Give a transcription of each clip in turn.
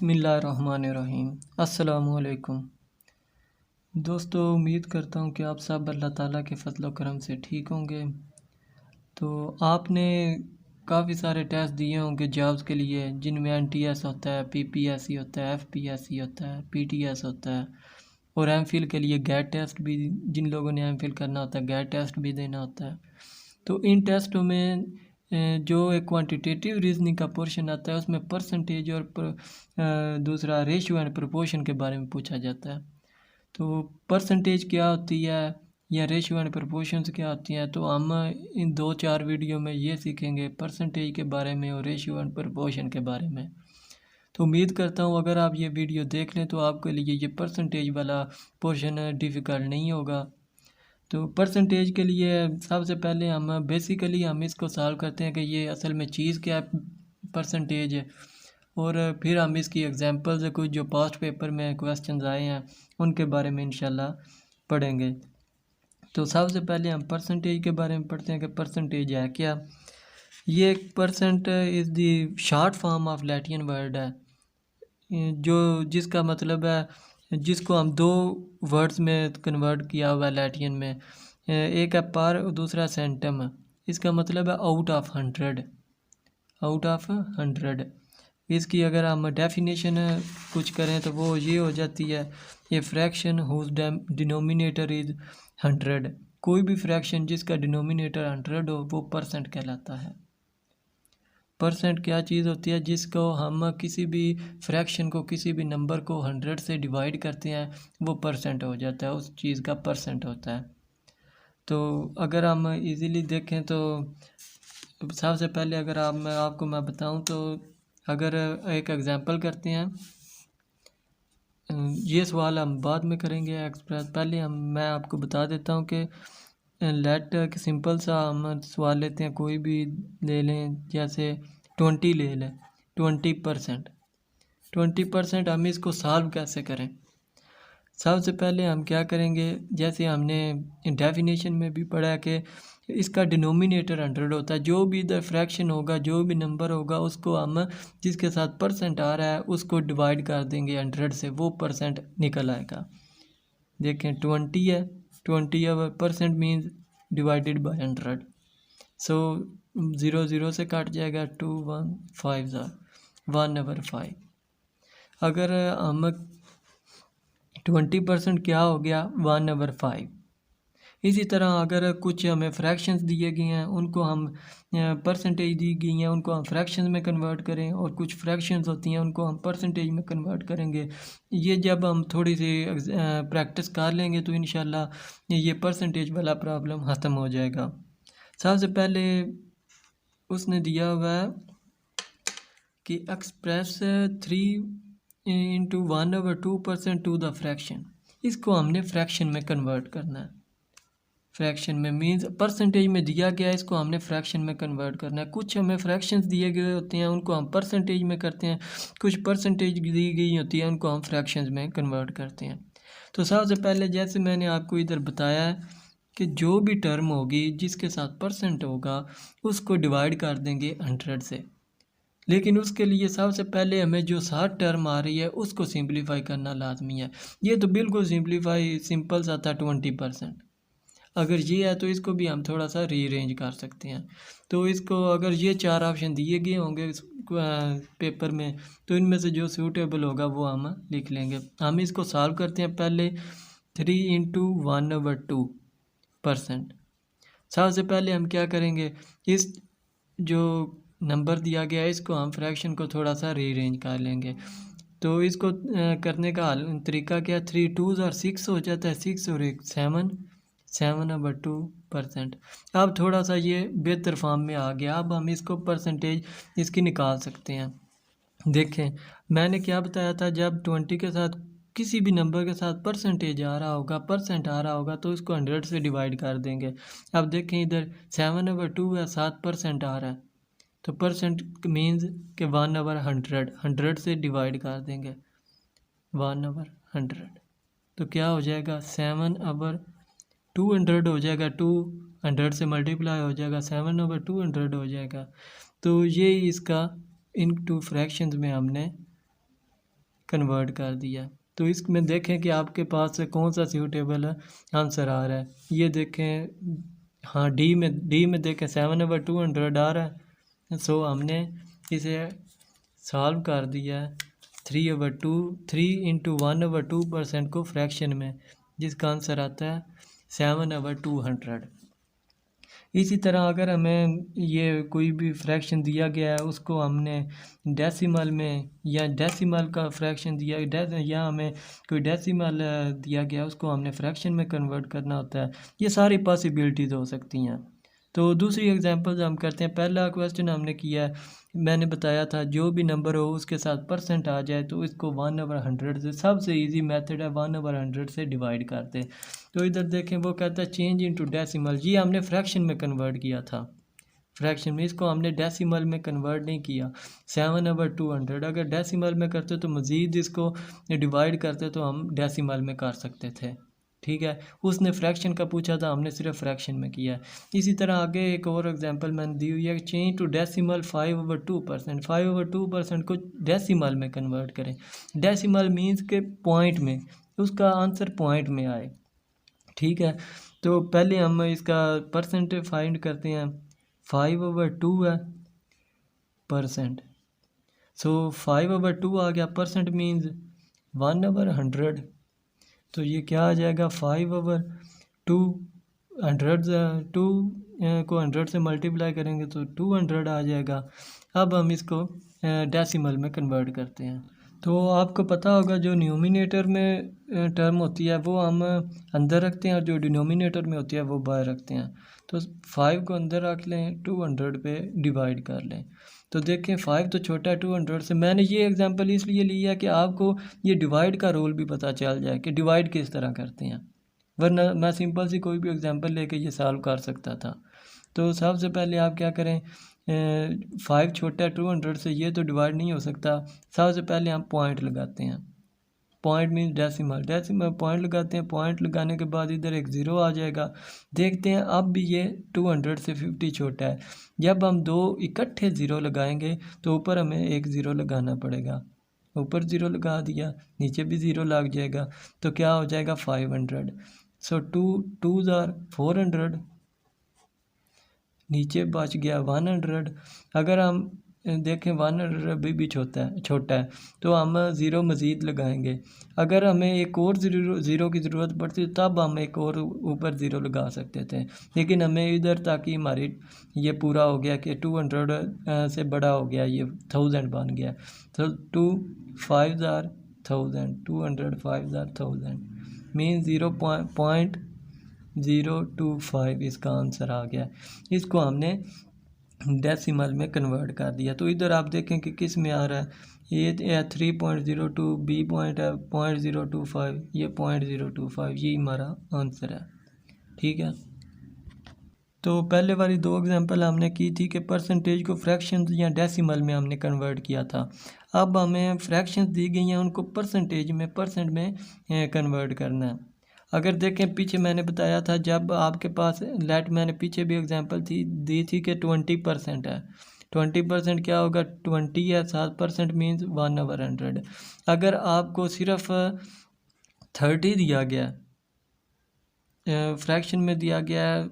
बिस्मिल्लाहिर्रहमानिर्रहीम। अस्सलामुअलैकुम दोस्तों, उम्मीद करता हूँ कि आप सब अल्लाह ताला के फजल व करम से ठीक होंगे। तो आपने काफ़ी सारे टेस्ट दिए होंगे जॉब्स के लिए, जिनमें एनटीएस होता है, पीपीएससी होता है, एफपीएससी होता है, पीटीएस होता है और एमफिल के लिए गेट टेस्ट भी, जिन लोगों ने एमफिल करना होता है गेट टेस्ट भी देना होता है। तो इन टेस्टों में जो एक क्वांटिटेटिव रीजनिंग का पोर्शन आता है उसमें परसेंटेज और दूसरा रेशियो एंड प्रोपोर्शन के बारे में पूछा जाता है। तो परसेंटेज क्या होती है या रेशियो एंड प्रोपोर्शंस क्या होती हैं, तो हम इन 2-4 वीडियो में ये सीखेंगे परसेंटेज के बारे में और रेशियो एंड प्रोपोर्शन के बारे में। तो उम्मीद करता हूँ अगर आप ये वीडियो देख लें तो आपके लिए ये परसेंटेज वाला पोर्शन डिफ़िकल्ट नहीं होगा। तो परसेंटेज के लिए सबसे पहले हम इसको सॉल्व करते हैं कि ये असल में चीज़ क्या है परसेंटेज है, और फिर हम इसकी एग्जांपल्स कुछ जो पास्ट पेपर में क्वेश्चंस आए हैं उनके बारे में इंशाल्लाह पढ़ेंगे। तो सबसे पहले हम परसेंटेज के बारे में पढ़ते हैं कि परसेंटेज है क्या। ये percent is the short form of Latin word है, जो जिसका मतलब है, जिसको हम दो वर्ड्स में कन्वर्ट किया हुआ है लैटिन में। एक है पर और दूसरा सेंटम। इसका मतलब है आउट ऑफ 100, आउट ऑफ 100। इसकी अगर हम डेफिनेशन कुछ करें तो वो ये हो जाती है, ये फ्रैक्शन हुज डिनोमिनेटर इज़ 100। कोई भी फ्रैक्शन जिसका डिनोमिनेटर 100 हो वो परसेंट कहलाता है। परसेंट क्या चीज़ होती है, जिसको हम किसी भी फ्रैक्शन को, किसी भी नंबर को 100 से डिवाइड करते हैं वो परसेंट हो जाता है, उस चीज़ का परसेंट होता है। तो अगर हम इजीली देखें तो सबसे पहले अगर मैं बताऊं तो अगर एक एग्जांपल करते हैं, ये सवाल हम बाद में करेंगे एक्सप्रेस, पहले मैं आपको बता देता हूं कि लेट कि सिंपल सा हम सवाल लेते हैं, कोई भी ले लें, जैसे 20 ले लें, 20%। 20% हम इसको सॉल्व कैसे करें। सबसे पहले हम क्या करेंगे, जैसे हमने डेफिनेशन में भी पढ़ा है कि इसका डिनोमिनेटर 100 होता है। जो भी इधर फ्रैक्शन होगा, जो भी नंबर होगा, उसको हम जिसके साथ परसेंट आ रहा है उसको डिवाइड कर देंगे 100 से, वो परसेंट निकल आएगा। देखें 20 है, 20 परसेंट मीन्स डिवाइडेड बाय 100, सो 0 0 से काट जाएगा, 2 1 5 1/5। अगर हम 20% क्या हो गया, 1/5। इसी तरह अगर कुछ हमें फ्रैक्शंस दिए गए हैं, उनको हम परसेंटेज दी गई हैं उनको हम फ्रैक्शंस में कन्वर्ट करें, और कुछ फ्रैक्शंस होती हैं उनको हम परसेंटेज में कन्वर्ट करेंगे। ये जब हम थोड़ी सी प्रैक्टिस कर लेंगे तो इंशाल्लाह ये परसेंटेज वाला प्रॉब्लम ख़त्म हो जाएगा। सबसे पहले उसने दिया हुआ है कि एक्सप्रेस 3/1/2% टू द फ्रैक्शन। इसको हमने फ्रैक्शन में कन्वर्ट करना है। फ्रैक्शन में मीन्स परसेंटेज में दिया गया है, इसको हमने फ्रैक्शन में कन्वर्ट करना है। कुछ हमें फ्रैक्शंस दिए गए होते हैं उनको हम परसेंटेज में करते हैं, कुछ परसेंटेज दी गई होती है उनको हम फ्रैक्शंस में कन्वर्ट करते हैं। तो सबसे पहले जैसे मैंने आपको इधर बताया है कि जो भी टर्म होगी जिसके साथ परसेंट होगा उसको डिवाइड कर देंगे 100 से। लेकिन उसके लिए सबसे पहले हमें जो 60 टर्म आ रही है उसको सिंप्लीफाई करना लाजमी है। ये तो बिल्कुल सिंपल सा था 20%। अगर ये है तो इसको भी हम थोड़ा सा रीअरेंज कर सकते हैं। तो इसको अगर ये 4 ऑप्शन दिए गए होंगे पेपर में, तो इनमें से जो सूटेबल होगा वो हम लिख लेंगे। हम इसको सॉल्व करते हैं पहले। 3/1/2%। सबसे पहले हम क्या करेंगे, इस जो नंबर दिया गया है इसको हम फ्रैक्शन को थोड़ा सा रीअरेंज कर लेंगे। तो इसको करने का तरीका क्या, 3 2s और 6 हो जाता है, 6 और 1 7/2%। अब थोड़ा सा ये बेहतर फॉर्म में आ गया। अब हम इसको परसेंटेज इसकी निकाल सकते हैं। देखें मैंने क्या बताया था, जब 20 के साथ किसी भी नंबर के साथ परसेंटेज आ रहा होगा, परसेंट आ रहा होगा, तो इसको 100 से डिवाइड कर देंगे। अब देखें इधर 7/2 है, 7% आ रहा है, तो परसेंट मीन्स के 1/100, 100 से डिवाइड कर देंगे 1/100। तो क्या हो जाएगा, 7/200 हो जाएगा, 200 से मल्टीप्लाई हो जाएगा, 7/200 हो जाएगा। तो ये इसका इन टू फ्रैक्शंस में हमने कन्वर्ट कर दिया। तो इसमें देखें कि आपके पास से कौन सा सूटेबल आंसर आ रहा है। ये देखें, हाँ डी में देखें 7/200 आ रहा है। सो हमने इसे सॉल्व कर दिया है 3/1/2% को फ्रैक्शन में, जिसका आंसर आता है 7/200। इसी तरह अगर हमें ये कोई भी फ्रैक्शन दिया गया है, उसको हमने डेसिमल में या डेसिमल का फ्रैक्शन दिया या हमें कोई डेसिमल दिया गया, उसको हमने फ्रैक्शन में कन्वर्ट करना होता है। ये सारी पॉसिबिलिटीज़ हो सकती हैं। तो दूसरी एग्जांपल्स हम करते हैं। पहला क्वेश्चन हमने किया है, मैंने बताया था जो भी नंबर हो उसके साथ परसेंट आ जाए तो इसको 1/100 से, सबसे इजी मेथड है 1/100 से डिवाइड करते। तो इधर देखें, वो कहता है चेंज इनटू डेसिमल। ये हमने फ्रैक्शन में कन्वर्ट किया था, फ्रैक्शन में, इसको हमने डेसिमल में कन्वर्ट नहीं किया। 7/200 अगर डेसिमल में करते तो मज़ीद इसको डिवाइड करते तो हम डेसिमल में कर सकते थे। ठीक है, उसने फ्रैक्शन का पूछा था, हमने सिर्फ फ्रैक्शन में किया है। इसी तरह आगे एक और एग्जांपल मैंने दी हुई है, चेंज टू डेसिमल 5/2%। 5/2% को डेसिमल में कन्वर्ट करें। डेसिमल मीन्स के पॉइंट में, उसका आंसर पॉइंट में आए। ठीक है, तो पहले हम इसका परसेंट फाइंड करते हैं। 5/2 है परसेंट, सो 5/2 आ गया। परसेंट मीन्स 1/100, तो ये क्या आ जाएगा 5/2। 2 को 100 से मल्टीप्लाई करेंगे तो 200 आ जाएगा। अब हम इसको डेसिमल में कन्वर्ट करते हैं। तो आपको पता होगा जो न्यूमिनेटर में टर्म होती है वो हम अंदर रखते हैं और जो डिनोमिनेटर में होती है वो बाहर रखते हैं। तो 5 को अंदर रख लें, 200 पे डिवाइड कर लें। तो देखें 5 तो छोटा है 200 से। मैंने ये एग्जांपल इसलिए लिया कि आपको ये डिवाइड का रूल भी पता चल जाए कि डिवाइड किस तरह करते हैं, वरना मैं सिंपल सी कोई भी एग्जांपल लेके ये सॉल्व कर सकता था। तो सबसे पहले आप क्या करें, 5 छोटा है 200 से, ये तो डिवाइड नहीं हो सकता। सबसे पहले हम पॉइंट लगाते हैं। Point means decimal, decimal point लगाते हैं। पॉइंट लगाने के बाद इधर एक ज़ीरो आ जाएगा। देखते हैं अब भी ये 200 से 50 छोटा है। जब हम दो इकट्ठे ज़ीरो लगाएंगे तो ऊपर हमें एक ज़ीरो लगाना पड़ेगा। ऊपर ज़ीरो लगा दिया, नीचे भी ज़ीरो लग जाएगा, तो क्या हो जाएगा 500। सो 2 आर 400, नीचे बच गया 100। अगर हम देखें 100 अभी भी छोटा है तो हम ज़ीरो मज़ीद लगाएंगे। अगर हमें एक और ज़ीरो की ज़रूरत पड़ती तब हम एक और ऊपर ज़ीरो लगा सकते थे, लेकिन हमें इधर ताकि हमारी ये पूरा हो गया कि 200 से बड़ा हो गया, ये 1000 बन गया। तो 2 5 आर 1000, 200 5 आर 1000 मीन 0.025 इसका आंसर आ गया। इसको हमने डेसिमल में कन्वर्ट कर दिया। तो इधर आप देखें कि किस में आ रहा है, ये 3.02, बी पॉइंट है 0.025, ये 0.025, ये हमारा आंसर है। ठीक है, तो पहले वाली दो एग्जांपल हमने की थी कि परसेंटेज को फ्रैक्शन या डेसिमल में हमने कन्वर्ट किया था। अब हमें फ्रैक्शंस दी गई हैं, उनको परसेंटेज में, परसेंट में कन्वर्ट करना है। अगर देखें पीछे मैंने बताया था, जब आपके पास मैंने पीछे भी एग्जांपल दी थी कि 20% है। 20% क्या होगा, 20 है, 7% मीन्स 1/100। अगर आपको सिर्फ 30 दिया गया, फ्रैक्शन में दिया गया है,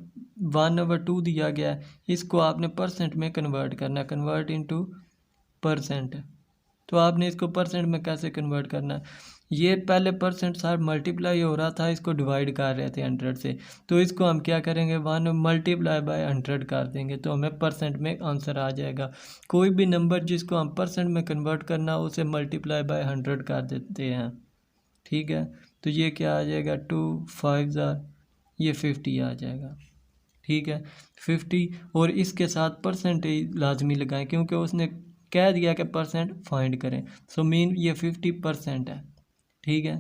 1/2 दिया गया है, इसको आपने परसेंट में कन्वर्ट करना है, कन्वर्ट इनटू परसेंट। तो आपने इसको परसेंट में कैसे कन्वर्ट करना है, ये पहले परसेंट साथ मल्टीप्लाई हो रहा था, इसको डिवाइड कर रहे थे 100 से, तो इसको हम क्या करेंगे 1 मल्टीप्लाई बाय 100 कर देंगे, तो हमें परसेंट में आंसर आ जाएगा। कोई भी नंबर जिसको हम परसेंट में कन्वर्ट करना हो उसे मल्टीप्लाई बाय 100 कर देते हैं। ठीक है, तो ये क्या आ जाएगा 2 5 ये 50 आ जाएगा। ठीक है, 50 और इसके साथ परसेंटेज लाजमी लगाएं क्योंकि उसने कह दिया कि परसेंट फाइंड करें। सो मीन ये 50% है। ठीक है,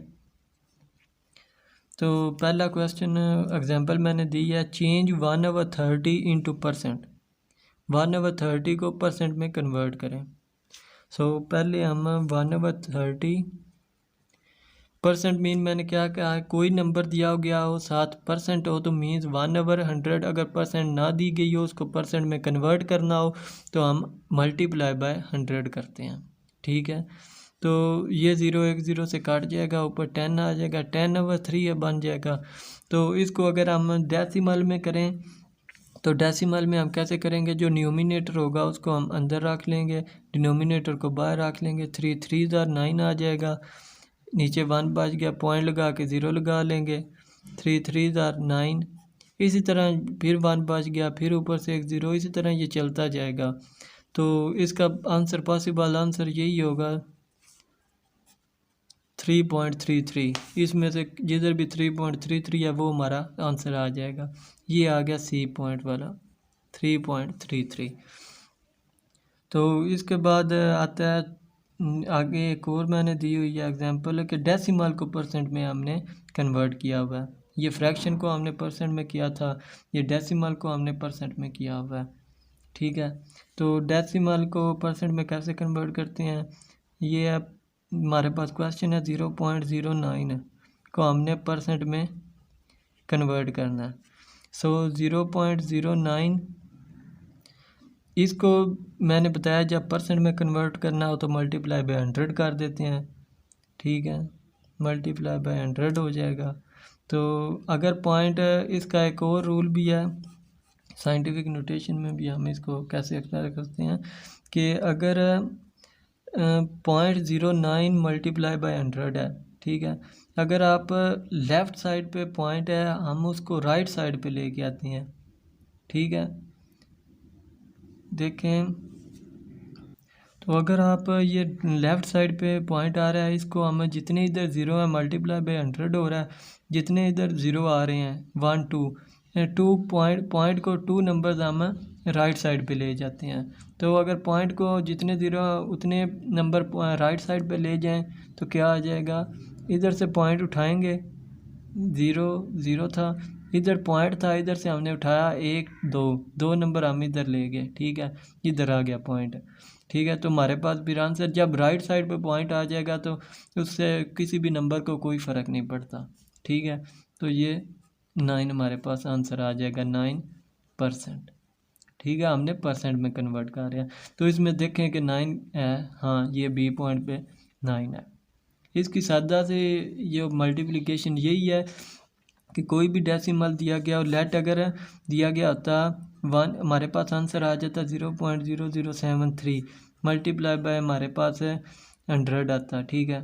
तो पहला क्वेश्चन एग्जांपल मैंने दी है, चेंज 1/30 इनटू परसेंट। 1/30 को परसेंट में कन्वर्ट करें। सो पहले हम 1/30 परसेंट मीन मैंने क्या कहा है, कोई नंबर दिया गया हो 7% हो तो मीन्स 1/100। अगर परसेंट ना दी गई हो, उसको परसेंट में कन्वर्ट करना हो तो हम मल्टीप्लाई बाय 100 करते हैं। ठीक है, तो ये 0 एक 0 से काट जाएगा, ऊपर 10 आ जाएगा, 10/3 बन जाएगा। तो इसको अगर हम डेसिमल में करें तो डेसिमल में हम कैसे करेंगे, जो न्यूमिनेटर होगा उसको हम अंदर रख लेंगे, डिनोमिनेटर को बाहर रख लेंगे। 3 3 9 आ जाएगा, नीचे 1 बच गया, पॉइंट लगा के 0 लगा लेंगे। 3 3 9, इसी तरह फिर 1 बच गया, फिर ऊपर से एक 0, इसी तरह ये चलता जाएगा। तो इसका आंसर, पॉसिबल आंसर यही होगा 3.33। इसमें से जिधर भी 3.33 है वो हमारा आंसर आ जाएगा। ये आ गया सी पॉइंट वाला 3.33। तो इसके बाद आता है आगे एक और मैंने दी हुई है एग्जांपल है कि डेसिमल को परसेंट में हमने कन्वर्ट किया हुआ है। ये फ्रैक्शन को हमने परसेंट में किया था, ये डेसिमल को हमने परसेंट में किया हुआ है। ठीक है, तो डेसिमल को परसेंट में कैसे कन्वर्ट करते हैं, ये हमारे पास क्वेश्चन है 0.09 को हमने परसेंट में कन्वर्ट करना है। सो 0.09 इसको मैंने बताया जब परसेंट में कन्वर्ट करना हो तो मल्टीप्लाई बाय 100 कर देते हैं। ठीक है, मल्टीप्लाई बाय 100 हो जाएगा। तो अगर पॉइंट, इसका एक और रूल भी है साइंटिफिक नोटेशन में भी, हम इसको कैसे एक्सप्लेन करते हैं कि अगर 0.09 मल्टीप्लाई बाय 100 है, ठीक है, अगर आप लेफ़्ट साइड पे पॉइंट है हम उसको राइट साइड पे लेके आते हैं। ठीक है, देखें तो अगर आप ये लेफ़्ट साइड पे पॉइंट आ रहा है, इसको हम जितने इधर 0 है मल्टीप्लाई बाय 100 हो रहा है, जितने इधर 0 आ रहे हैं 1 2 पॉइंट को 2 नंबर्स हम राइट साइड पे ले जाते हैं। तो अगर पॉइंट को जितने 0 उतने नंबर राइट साइड पे ले जाएं तो क्या आ जाएगा, इधर से पॉइंट उठाएंगे, 0 0 था, इधर पॉइंट था, इधर से हमने उठाया 1 2 नंबर हम इधर ले गए। ठीक है, इधर आ गया पॉइंट। ठीक है, तो हमारे पास फिर आंसर जब राइट साइड पे पॉइंट आ जाएगा तो उससे किसी भी नंबर को कोई फ़र्क नहीं पड़ता। ठीक है, तो ये 9 हमारे पास आंसर आ जाएगा 9%। ठीक है, हमने परसेंट में कन्वर्ट कर रहे हैं। तो इसमें देखें कि 9 है, हाँ ये बी पॉइंट पे 9 है। इसकी सादा से ये मल्टीप्लिकेशन यही है कि कोई भी डेसिमल दिया गया और लेट अगर दिया गया होता 1, हमारे पास आंसर आ जाता 0.0073 मल्टीप्लाई बाय हमारे पास 100 आता। ठीक है,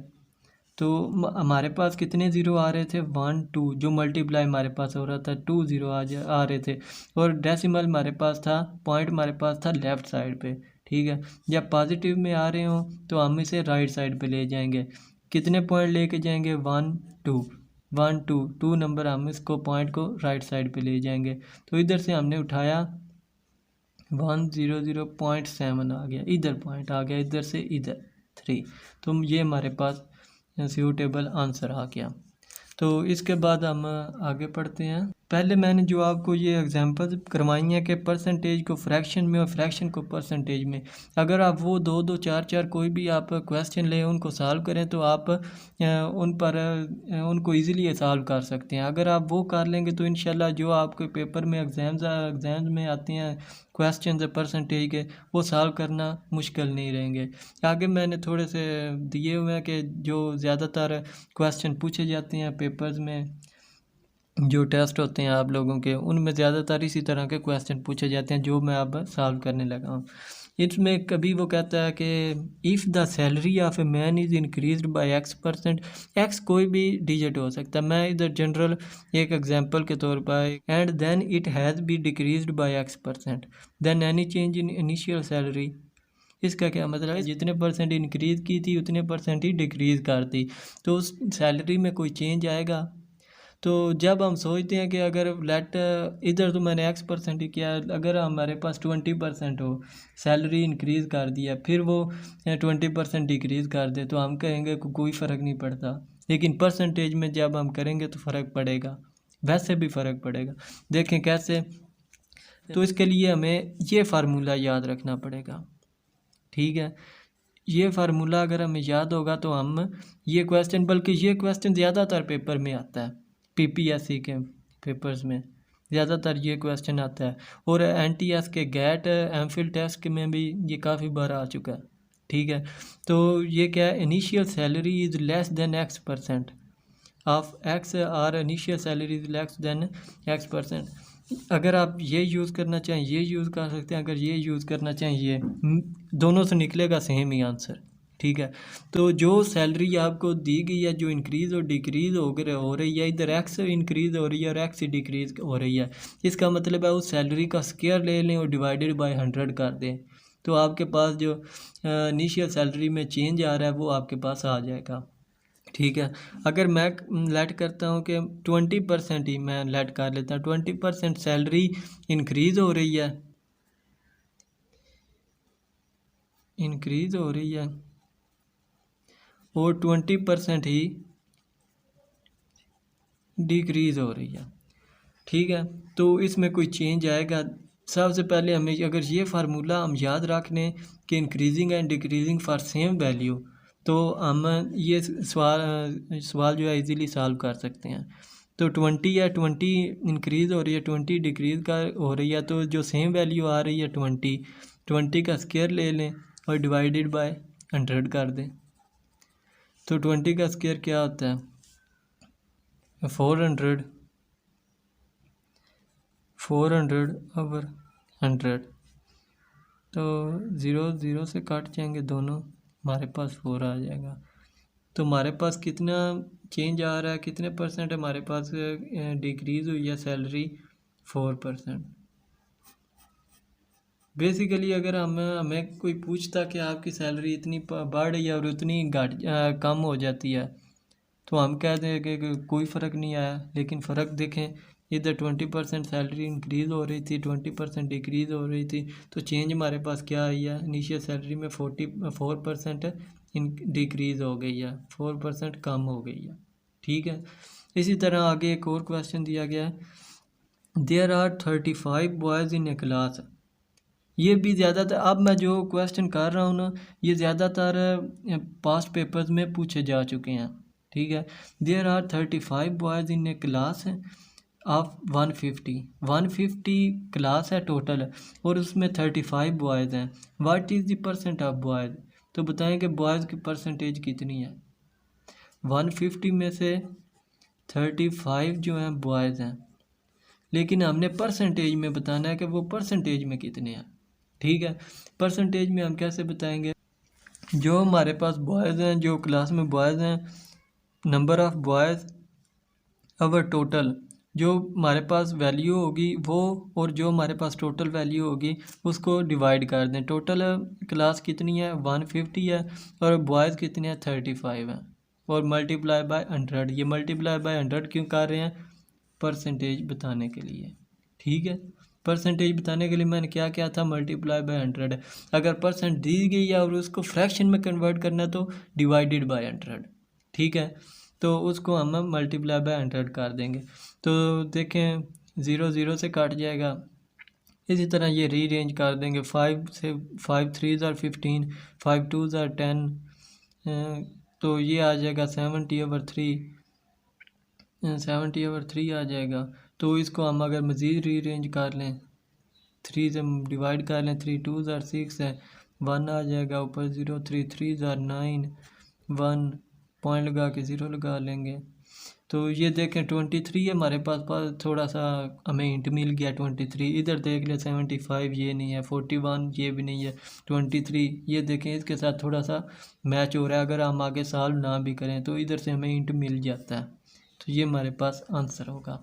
तो हमारे पास कितने ज़ीरो आ रहे थे 1 2, जो मल्टीप्लाई हमारे पास हो रहा था 2 ज़ीरो आ रहे थे, और डेसिमल हमारे पास था, पॉइंट हमारे पास था लेफ़्ट साइड पे। ठीक है, जब पॉजिटिव में आ रहे हो तो हम इसे राइट साइड पे ले जाएंगे। कितने पॉइंट लेके जाएंगे 1 2 नंबर हम इसको पॉइंट को राइट साइड पे ले जाएंगे। तो इधर से हमने उठाया 100.7 आ गया, इधर पॉइंट आ गया, इधर से इधर 3, तो ये हमारे पास सूटेबल आंसर आ गया। तो इसके बाद हम आगे पढ़ते हैं। पहले मैंने जो आपको ये एग्जांपल करवाई हैं कि परसेंटेज को फ्रैक्शन में और फ्रैक्शन को परसेंटेज में, अगर आप वो 2 2 4 4 कोई भी आप क्वेश्चन लें उनको सॉल्व करें तो आप उनको इजीली सॉल्व कर सकते हैं। अगर आप वो कर लेंगे तो इंशाल्लाह जो आपके पेपर में एग्जाम्स में आते हैं क्वेश्चन परसेंटेज के, वो सॉल्व करना मुश्किल नहीं रहेंगे। आगे मैंने थोड़े से दिए हुए हैं कि जो ज़्यादातर क्वेश्चन पूछे जाते हैं पेपर्स में, जो टेस्ट होते हैं आप लोगों के, उनमें ज़्यादातर इसी तरह के क्वेश्चन पूछे जाते हैं जो मैं अब सॉल्व करने लगा हूँ। इसमें कभी वो कहता है कि if the salary of a man is increased by X%, x कोई भी डिजिट हो सकता है, मैं इधर जनरल एक एग्जांपल के तौर पर, and then it has be decreased by X%, then any change in initial salary. इसका क्या मतलब है, जितने परसेंट इंक्रीज़ की थी उतने परसेंट ही डिक्रीज़ कर दी, तो उस सैलरी में कोई चेंज आएगा। तो जब हम सोचते हैं कि अगर लेट, इधर तो मैंने X% ही किया, अगर हमारे पास 20% हो, सैलरी इंक्रीज़ कर दिया, फिर वो 20% डिक्रीज़ कर दे, तो हम कहेंगे कोई फ़र्क नहीं पड़ता, लेकिन परसेंटेज में जब हम करेंगे तो फ़र्क पड़ेगा, वैसे भी फ़र्क पड़ेगा। देखें कैसे, तो इसके लिए हमें ये फार्मूला याद रखना पड़ेगा। ठीक है, ये फार्मूला अगर हमें याद होगा तो हम ये क्वेश्चन, बल्कि ये क्वेश्चन ज़्यादातर पेपर में आता है, PPSC के पेपर्स में ज़्यादातर ये क्वेश्चन आता है, और NTS के गेट एमफिल टेस्ट में भी ये काफ़ी बार आ चुका है। ठीक है। तो ये क्या है, initial salary is less then X% of X और initial salary is less then X%। अगर आप ये यूज़ करना चाहें ये यूज़ कर सकते हैं, अगर ये यूज़ करना चाहें ये, दोनों से निकलेगा सेम ही आंसर। ठीक है। तो जो सैलरी आपको दी गई है, जो इंक्रीज़ और डिक्रीज़ हो रही है, इधर एक्स इंक्रीज़ हो रही है और एक्स डिक्रीज़ हो रही है, इसका मतलब है उस सैलरी का स्क्वायर ले लें और डिवाइडेड बाय 100 कर दें, तो आपके पास जो इनिशियल सैलरी में चेंज आ रहा है वो आपके पास आ जाएगा। ठीक है। अगर मैं लेट करता हूँ कि 20% ही मैं लेट कर लेता हूँ, 20% सैलरी इंक्रीज़ हो रही है, और 20% ही डिक्रीज़ हो रही है। ठीक है। तो इसमें कोई चेंज आएगा। सबसे पहले हमें अगर ये फार्मूला हम याद रख लें कि increasing and decreasing for same value, तो हम ये सवाल जो है इजीली सॉल्व कर सकते हैं। तो 20 है, 20 इंक्रीज़ हो रही है, 20 डिक्रीज़ का हो रही है, तो जो सेम वैल्यू आ रही है 20 का स्क्वायर ले लें और डिवाइडेड बाय 100 कर दें। तो 20 का स्क्वायर क्या होता है, 400 ओवर 100, तो 0 से काट जाएंगे दोनों, हमारे पास 4 आ जाएगा। तो हमारे पास कितना चेंज आ रहा है, कितने परसेंट हमारे पास डिक्रीज़ हुई है सैलरी, 4%। बेसिकली अगर हमें कोई पूछता कि आपकी सैलरी इतनी बढ़ रही है और उतनी कम हो जाती है, तो हम कह दें कि कोई फ़र्क नहीं आया। लेकिन फ़र्क देखें, इधर 20% सैलरी इंक्रीज़ हो रही थी, 20% डिक्रीज़ हो रही थी, तो चेंज हमारे पास क्या आई है, इनिशियल सैलरी में 4% डिक्रीज़ हो गई है, 4% कम हो गई है। ठीक है। इसी तरह आगे एक और क्वेश्चन दिया गया है, there are 35 boys in a class. ये भी ज़्यादातर, अब मैं जो क्वेश्चन कर रहा हूँ ना, ये ज़्यादातर पास्ट पेपर्स में पूछे जा चुके हैं। ठीक है। There are 35 boys in a class of 150 class है टोटल, और उसमें 35 बॉयज़ हैं। What is the percent of boys, तो बताएं कि बॉयज़ की परसेंटेज कितनी है। 150 में से 35 जो हैं बॉयज़ हैं, लेकिन हमने परसेंटेज में बताना है कि वो परसेंटेज में कितने हैं। ठीक है। परसेंटेज में हम कैसे बताएंगे, जो हमारे पास बॉयज़ हैं, जो क्लास में बॉयज़ हैं, number of boys our total, जो हमारे पास वैल्यू होगी वो, और जो हमारे पास टोटल वैल्यू होगी उसको डिवाइड कर दें। टोटल क्लास कितनी है, 150 है, और बॉयज़ कितने हैं, 35 हैं, और मल्टीप्लाई बाय 100। ये मल्टीप्लाई बाय 100 क्यों कर रहे हैं, परसेंटेज बताने के लिए। ठीक है। परसेंटेज बताने के लिए मैंने क्या किया था, मल्टीप्लाई बाय 100। अगर परसेंट दी गई है और उसको फ्रैक्शन में कन्वर्ट करना है तो डिवाइडेड बाय 100। ठीक है। तो उसको हम मल्टीप्लाई बाय 100 कर देंगे। तो देखें 0 से काट जाएगा। इसी तरह ये रीअरेंज कर देंगे, 5 से 5 3 ज़ार 15, 5 2 ज़ार 10, तो ये आ जाएगा 70/3 आ जाएगा। तो इसको हम अगर मज़ीद रीअरेंज कर लें, 3 से डिवाइड कर लें, 3 2 ज़ार 6 है, 1 आ जाएगा ऊपर 0, 3 3 ज़ार 9, 1 पॉइंट लगा के 0 लगा लेंगे। तो ये देखें 23 है हमारे पास थोड़ा सा हमें हिंट मिल गया 23। इधर देख लें 75 ये नहीं है, 41 ये भी नहीं है, 23 ये देखें इसके साथ थोड़ा सा मैच हो रहा है। अगर हम आगे सॉल्व ना भी करें तो इधर से हमें हिंट मिल जाता है, तो ये हमारे पास आंसर होगा।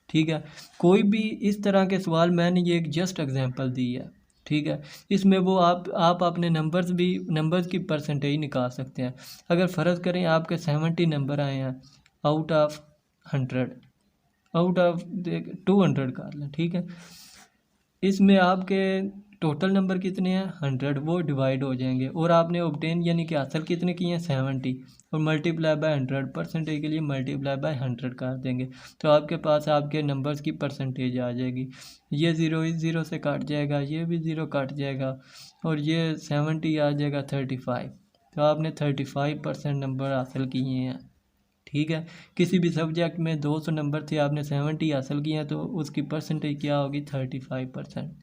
ठीक है। कोई भी इस तरह के सवाल, मैंने ये एक जस्ट एग्जांपल दी है। ठीक है। इसमें वो आप अपने नंबर्स की परसेंटेज निकाल सकते हैं। अगर फ़र्ज़ करें आपके 70 नंबर आए हैं आउट ऑफ 100, आउट ऑफ 200 कर लें। ठीक है। इसमें आपके टोटल नंबर कितने हैं, 100, वो डिवाइड हो जाएंगे, और आपने ऑब्टेन यानी कि हासिल कितने किए हैं, 70, और मल्टीप्लाई बाय 100, परसेंटेज के लिए मल्टीप्लाई बाय 100 कर देंगे, तो आपके पास आपके नंबर्स की परसेंटेज आ जाएगी। ये 0 इस 0 से काट जाएगा, ये भी 0 काट जाएगा, और ये 70 आ जाएगा 35। तो आपने 35% नंबर हासिल किए हैं। ठीक है। किसी भी सब्जेक्ट में 200 नंबर थे, आपने 70 हासिल किए हैं, तो उसकी परसेंटेज क्या होगी, 35%।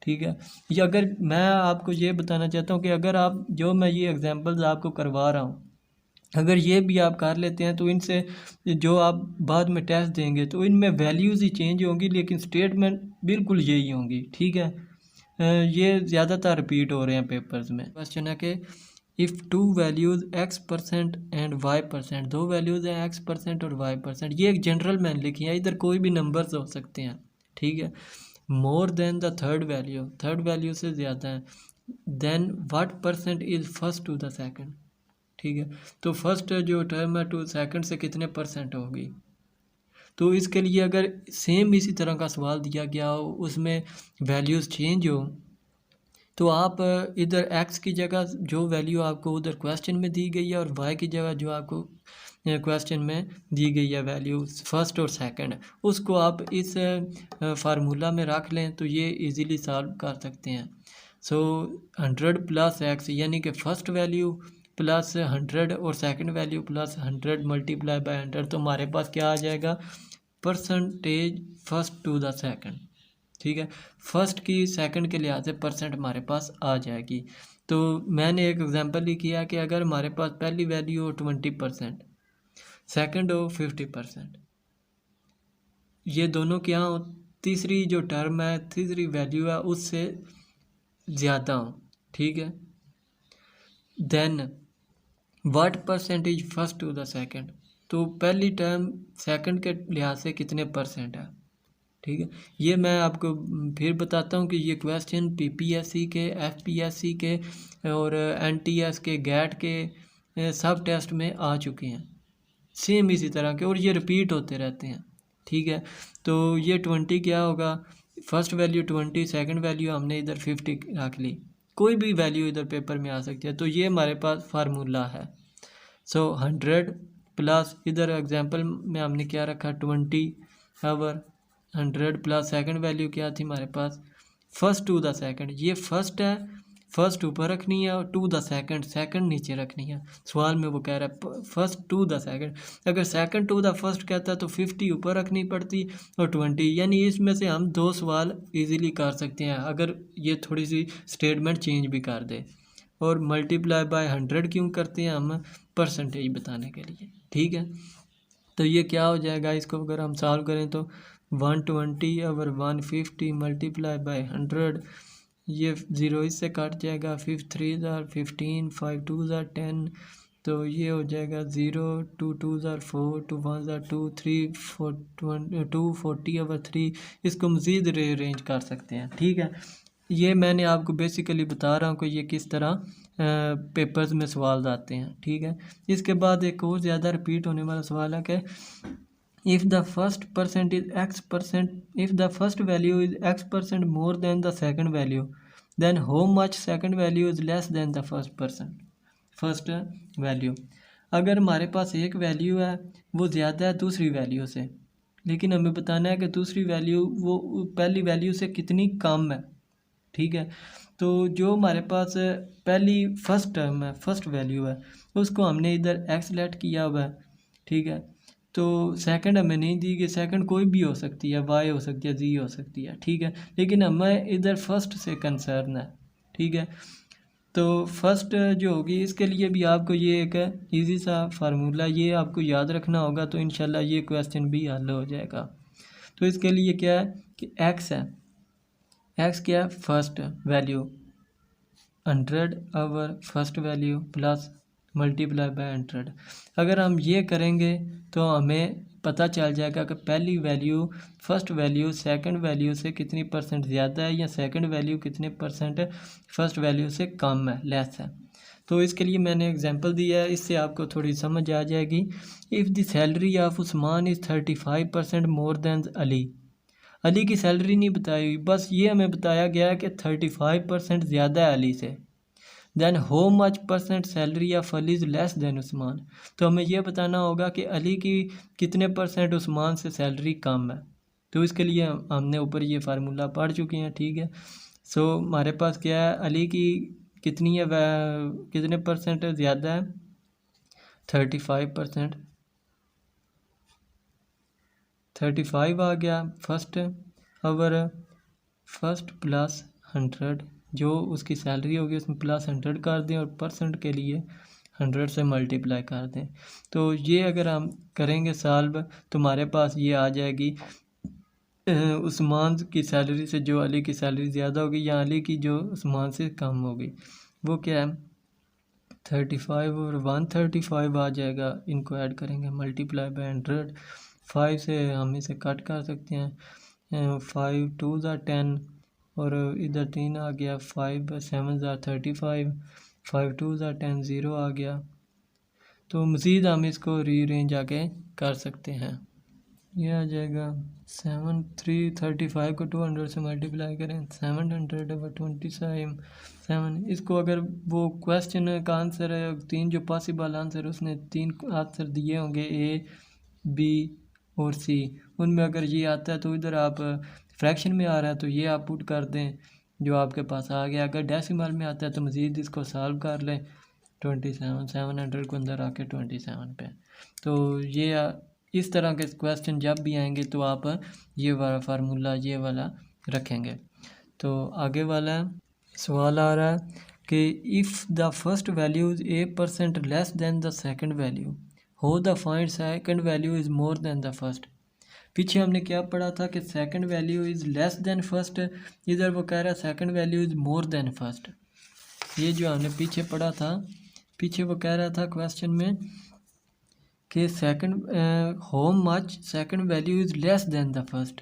ठीक है। ये अगर मैं आपको ये बताना चाहता हूँ कि अगर आप जो मैं ये एग्जांपल्स आपको करवा रहा हूँ, अगर ये भी आप कर लेते हैं तो इनसे जो आप बाद में टेस्ट देंगे तो इनमें वैल्यूज़ ही चेंज होंगी, लेकिन स्टेटमेंट बिल्कुल यही होंगी। ठीक है। ये ज़्यादातर रिपीट हो रहे हैं पेपर्स में। क्वेश्चन है कि if two values x% and y%, दो वैल्यूज़ हैं x% और y%, ये एक जनरल मैंने लिखी है, इधर कोई भी नंबर्स हो सकते हैं। ठीक है। More than the third value से ज़्यादा है, then what percent is first to the second. ठीक है। तो फर्स्ट जो टर्म है टू सेकंड से कितने परसेंट होगी। तो इसके लिए अगर सेम इसी तरह का सवाल दिया गया हो, उसमें वैल्यूज़ चेंज हो, तो आप इधर x की जगह जो वैल्यू आपको उधर क्वेश्चन में दी गई है और y की जगह जो आपको क्वेश्चन में दी गई है वैल्यू फर्स्ट और सेकंड, उसको आप इस फार्मूला में रख लें तो ये इजीली सॉल्व कर सकते हैं। सो 100 प्लस x यानी कि फर्स्ट वैल्यू प्लस 100 और second value plus 100 multiply by 100, तो हमारे पास क्या आ जाएगा, percentage first to the second. ठीक है। फर्स्ट की सेकंड के लिहाज से परसेंट हमारे पास आ जाएगी। तो मैंने एक एग्जांपल ही किया कि अगर हमारे पास पहली वैल्यू हो 20%, सेकंड हो 50%, ये दोनों क्या हो, तीसरी जो टर्म है, तीसरी वैल्यू है उससे ज़्यादा हो। ठीक है। Then what percentage first to the second, तो पहली टर्म सेकंड के लिहाज से कितने परसेंट है। ठीक है। ये मैं आपको फिर बताता हूँ कि ये क्वेश्चन पीपीएससी के, एफपीएससी के और एनटीएस के, गैट के सब टेस्ट में आ चुके हैं सेम इसी तरह के, और ये रिपीट होते रहते हैं। ठीक है। तो ये 20 क्या होगा, फर्स्ट वैल्यू 20, सेकंड वैल्यू हमने इधर 50 रख ली, कोई भी वैल्यू इधर पेपर में आ सकती है। तो ये हमारे पास फार्मूला है। सो 100 प्लस इधर एग्जांपल में हमने क्या रखा 20 आवर, 100 प्लस सेकंड वैल्यू क्या थी हमारे पास फर्स्ट टू द सेकंड, ये फर्स्ट है, फर्स्ट ऊपर रखनी है और टू द सेकंड, सेकंड नीचे रखनी है। सवाल में वो कह रहा है फर्स्ट टू द सेकंड, अगर सेकंड टू द फर्स्ट कहता है तो 50 ऊपर रखनी पड़ती और 20, यानी इसमें से हम दो सवाल इजीली कर सकते हैं अगर ये थोड़ी सी स्टेटमेंट चेंज भी कर दे। और मल्टीप्लाई बाय 100 क्यों करते हैं हम, परसेंटेज बताने के लिए। ठीक है। तो ये क्या हो जाएगा, इसको अगर हम सॉल्व करें तो 120 और 150 मल्टीप्लाई बाय 100, ये ज़ीरो इससे कट जाएगा, 5 3 ज़ार 15, 5 2 ज़ार 10, तो ये हो जाएगा 0, 2 2 ज़ार 4, 2 1 ज़ार 2, 3 4 2 40 ओवर 3, इसको मज़ीद रीअरेंज कर सकते हैं। ठीक है। ये मैंने आपको बेसिकली बता रहा हूँ कि ये किस तरह पेपर्स में सवाल आते हैं। ठीक है। इसके बाद एक और ज़्यादा रिपीट होने वाला सवाल है कि if the first percent is x%, if the first value is x% more than the second value, then how much second value is less than the first value। अगर हमारे पास एक वैल्यू है वो ज़्यादा है दूसरी वैल्यू से, लेकिन हमें बताना है कि दूसरी वैल्यू वो पहली वैल्यू से कितनी कम है। ठीक है। तो जो हमारे पास पहली फर्स्ट टर्म है, फर्स्ट वैल्यू है, उसको हमने इधर एक्स लेट किया हुआ है। ठीक है। तो सेकंड हमें नहीं दी गई, सेकंड कोई भी हो सकती है, वाई हो सकती है, जी हो सकती है। ठीक है। लेकिन हमें इधर फर्स्ट से कंसर्न है। ठीक है। तो फर्स्ट जो होगी इसके लिए भी आपको ये एक इजी सा फार्मूला ये आपको याद रखना होगा, तो इंशाल्लाह ये क्वेश्चन भी हल हो जाएगा। तो इसके लिए क्या है कि एक्स है, एक्स क्या है, first value 100 over first value plus multiply by 100। अगर हम ये करेंगे तो हमें पता चल जाएगा कि पहली value first value second value से कितनी परसेंट ज़्यादा है या सेकंड वैल्यू कितने परसेंट फर्स्ट वैल्यू से कम है, लेस है। तो इसके लिए मैंने एग्जांपल दिया है, इससे आपको थोड़ी समझ आ जाएगी। If the salary of Usman is 35% more than Ali, Ali की सैलरी नहीं बताई हुई, बस ये हमें बताया गया है कि 35% ज़्यादा है अली से। Then how much percent salary of Ali is less than Usman, तो हमें यह बताना होगा कि अली की कितने परसेंट उस्मान से सैलरी कम है। तो इसके लिए हमने ऊपर ये फार्मूला पढ़ चुके हैं। ठीक है। सो हमारे पास क्या है, अली की कितनी है, कितने परसेंट ज़्यादा है, 35%, 35 आ गया फर्स्ट ओवर फर्स्ट प्लस 100, जो उसकी सैलरी होगी उसमें प्लस 100 कर दें और परसेंट के लिए 100 से मल्टीप्लाई कर दें। तो ये अगर हम करेंगे सॉल्व तो हमारे पास ये आ जाएगी उस्मान की सैलरी से जो अली की सैलरी ज़्यादा होगी या अली की जो उस्मान से कम होगी, वो क्या है 35 और 135 आ जाएगा। इनको ऐड करेंगे मल्टीप्लाई बाय 100, 5 से हम इसे कट कर सकते हैं, 5 2 ज़ा 10 और इधर 3 आ गया, 5 7 ज़ा 35, 5 2 ज़ा 10 0 आ गया। तो मज़ीद हम इसको रीअरेंज आगे कर सकते हैं। ये आ जाएगा 7 335 को 200 से मल्टीप्लाई करें 700/27। इसको अगर वो क्वेश्चन का आंसर है 3 जो पॉसिबल आंसर उसने 3 आंसर दिए होंगे ए बी और सी, उनमें अगर ये आता है तो इधर आप फ्रैक्शन में आ रहा है तो ये आप पुट कर दें जो आपके पास आ गया। अगर डेसिमल में आता है तो मज़ीद इसको सॉल्व कर लें 27 700 को अंदर आके 27 पे। तो ये इस तरह के क्वेश्चन जब भी आएंगे तो आप ये वाला फार्मूला ये वाला रखेंगे। तो आगे वाला सवाल आ रहा है कि if the first value is 8% less than the second value, हो the find second value is more than the first. पीछे हमने क्या पढ़ा था कि second value is less than first, इधर वो कह रहा है second value is more than first. ये जो हमने पीछे पढ़ा था, पीछे वो कह रहा था क्वेश्चन में कि second how much second value is less than the first,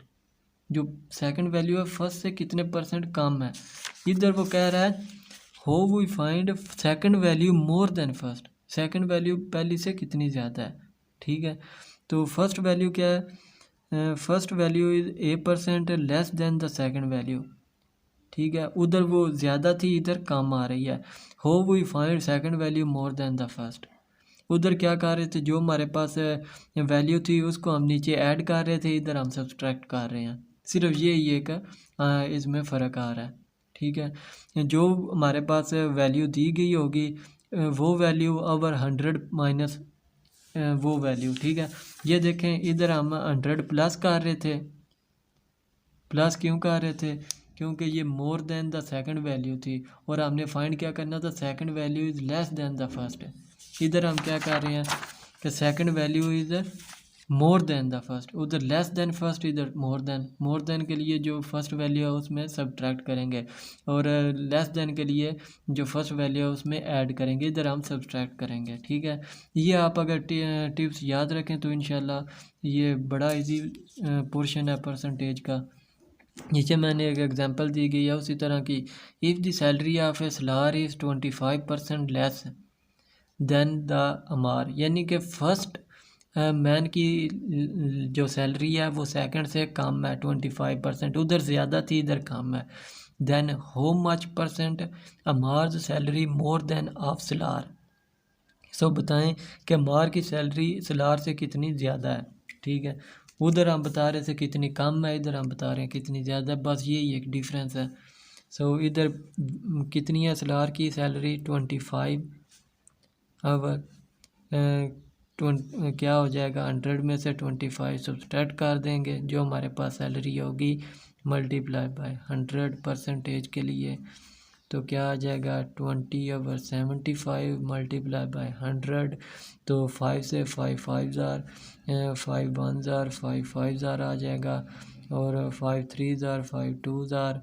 जो सेकंड वैल्यू है फर्स्ट से कितने परसेंट कम है। इधर वो कह रहा है how we find second value more than first, second value पहली से कितनी ज़्यादा है। ठीक है, तो फर्स्ट वैल्यू क्या है, first value is 8% less than the second value. ठीक है, उधर वो ज़्यादा थी इधर कम आ रही है। How we find second value more than the first, उधर क्या कर रहे थे जो हमारे पास वैल्यू थी उसको हम नीचे ऐड कर रहे थे, इधर हम सब्सट्रैक्ट कर रहे हैं। सिर्फ ये एक इसमें फ़र्क आ रहा है। ठीक है, जो हमारे पास वैल्यू दी गई होगी वो वैल्यू ओवर 100 माइनस वो वैल्यू। ठीक है, ये देखें इधर हम 100 प्लस कर रहे थे, प्लस क्यों कर रहे थे क्योंकि ये मोर देन द सेकंड वैल्यू थी और हमने फाइंड क्या करना था second value is less than the first. इधर हम क्या कर रहे हैं कि second value is more than the first, उधर लेस देन फर्स्ट, इधर मोर देन के लिए जो फर्स्ट वैल्यू है उसमें सब्ट्रैक्ट करेंगे और लेस देन के लिए जो फर्स्ट वैल्यू है उसमें ऐड करेंगे, इधर हम सब्ट्रैक्ट करेंगे। ठीक है, ये आप अगर टिप्स याद रखें तो इंशाल्लाह ये बड़ा इजी पोर्शन है परसेंटेज का। नीचे मैंने एक एग्जांपल दी गई है उसी तरह की, if the salary of a Salar is 25% less than the Amar, यानी कि फ़र्स्ट मैन की जो सैलरी है वो सेकंड से कम है 25%, उधर ज़्यादा थी इधर कम है। Then how much percent Amar's salary more than of Salar, so बताएं कि अमार की सैलरी सलार से कितनी ज़्यादा है। ठीक है, उधर हम बता रहे थे कितनी कम है, इधर हम बता रहे हैं कितनी ज़्यादा है, बस यही एक डिफरेंस है। सो इधर कितनी है सलार की सैलरी 25 आवर, क्या हो जाएगा 100 में से 25 सब्सट्रैक्ट कर देंगे जो हमारे पास सैलरी होगी मल्टीप्लाई बाय 100 परसेंटेज के लिए, तो क्या आ जाएगा 20/75 मल्टीप्लाई बाय 100। तो 5 से 5 5 ज़ार, 5 1 ज़ार, 5 5 ज़ार आ जाएगा और 5 3 ज़ार, 5 2 ज़ार,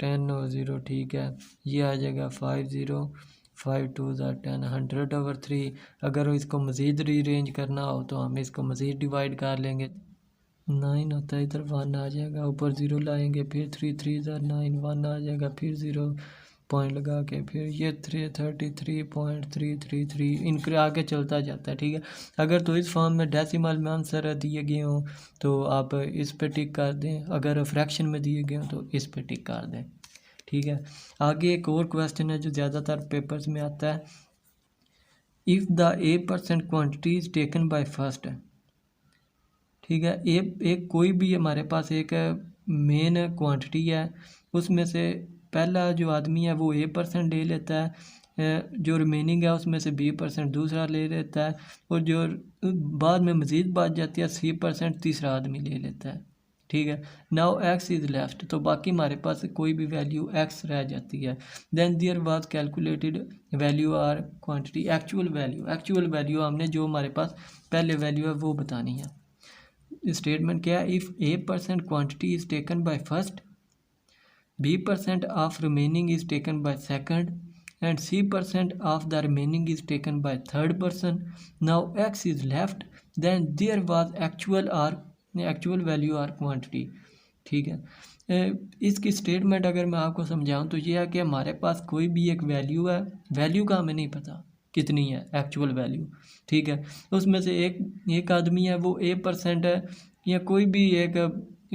10 और 0। ठीक है, ये आ जाएगा 5 0 5 2 ज़ार 10, 100/3। अगर इसको मज़ीद रीअरेंज करना हो तो हम इसको मज़ीद डिवाइड कर लेंगे, 9 होता है इधर 1 आ जाएगा, ऊपर 0 लाएंगे, फिर 3 3 ज़ार 9, 1 आ जाएगा, फिर 0 पॉइंट लगा के फिर ये 33.333 इनके आगे चलता जाता है। ठीक है, अगर तो इस फॉर्म में डेसिमल में आंसर दिए गए हों तो आप इस पे टिक कर दें, अगर फ्रैक्शन में दिए गए हों तो इस पे टिक कर दें। ठीक है, आगे एक और क्वेश्चन है जो ज़्यादातर पेपर्स में आता है, if the 8% quantity is taken by first. ठीक है, एक कोई भी हमारे पास एक मेन क्वांटिटी है, उसमें से पहला जो आदमी है वो 8% ले लेता है, जो रिमेनिंग है उसमें से 20% दूसरा ले लेता है और जो बाद में मज़ीद बच जाती है 3% तीसरा आदमी ले लेता है। ठीक है। नाउ एक्स इज़ लेफ्ट, तो बाकी हमारे पास कोई भी वैल्यू एक्स रह जाती है। Then there was calculated value are quantity, actual value हमने जो हमारे पास पहले वैल्यू है वो बतानी है। स्टेटमेंट क्या है, if A% quantity is taken by first, B% of remaining is taken by second and C% of the remaining is taken by third person. Now X is left, then there was actual value or quantity। ठीक है। इसकी statement अगर मैं आपको समझाऊं तो ये है कि हमारे पास कोई भी एक वैल्यू है, वैल्यू का हमें नहीं पता कितनी है एक्चुअल वैल्यू, ठीक है। उसमें से एक आदमी है वो A% है, या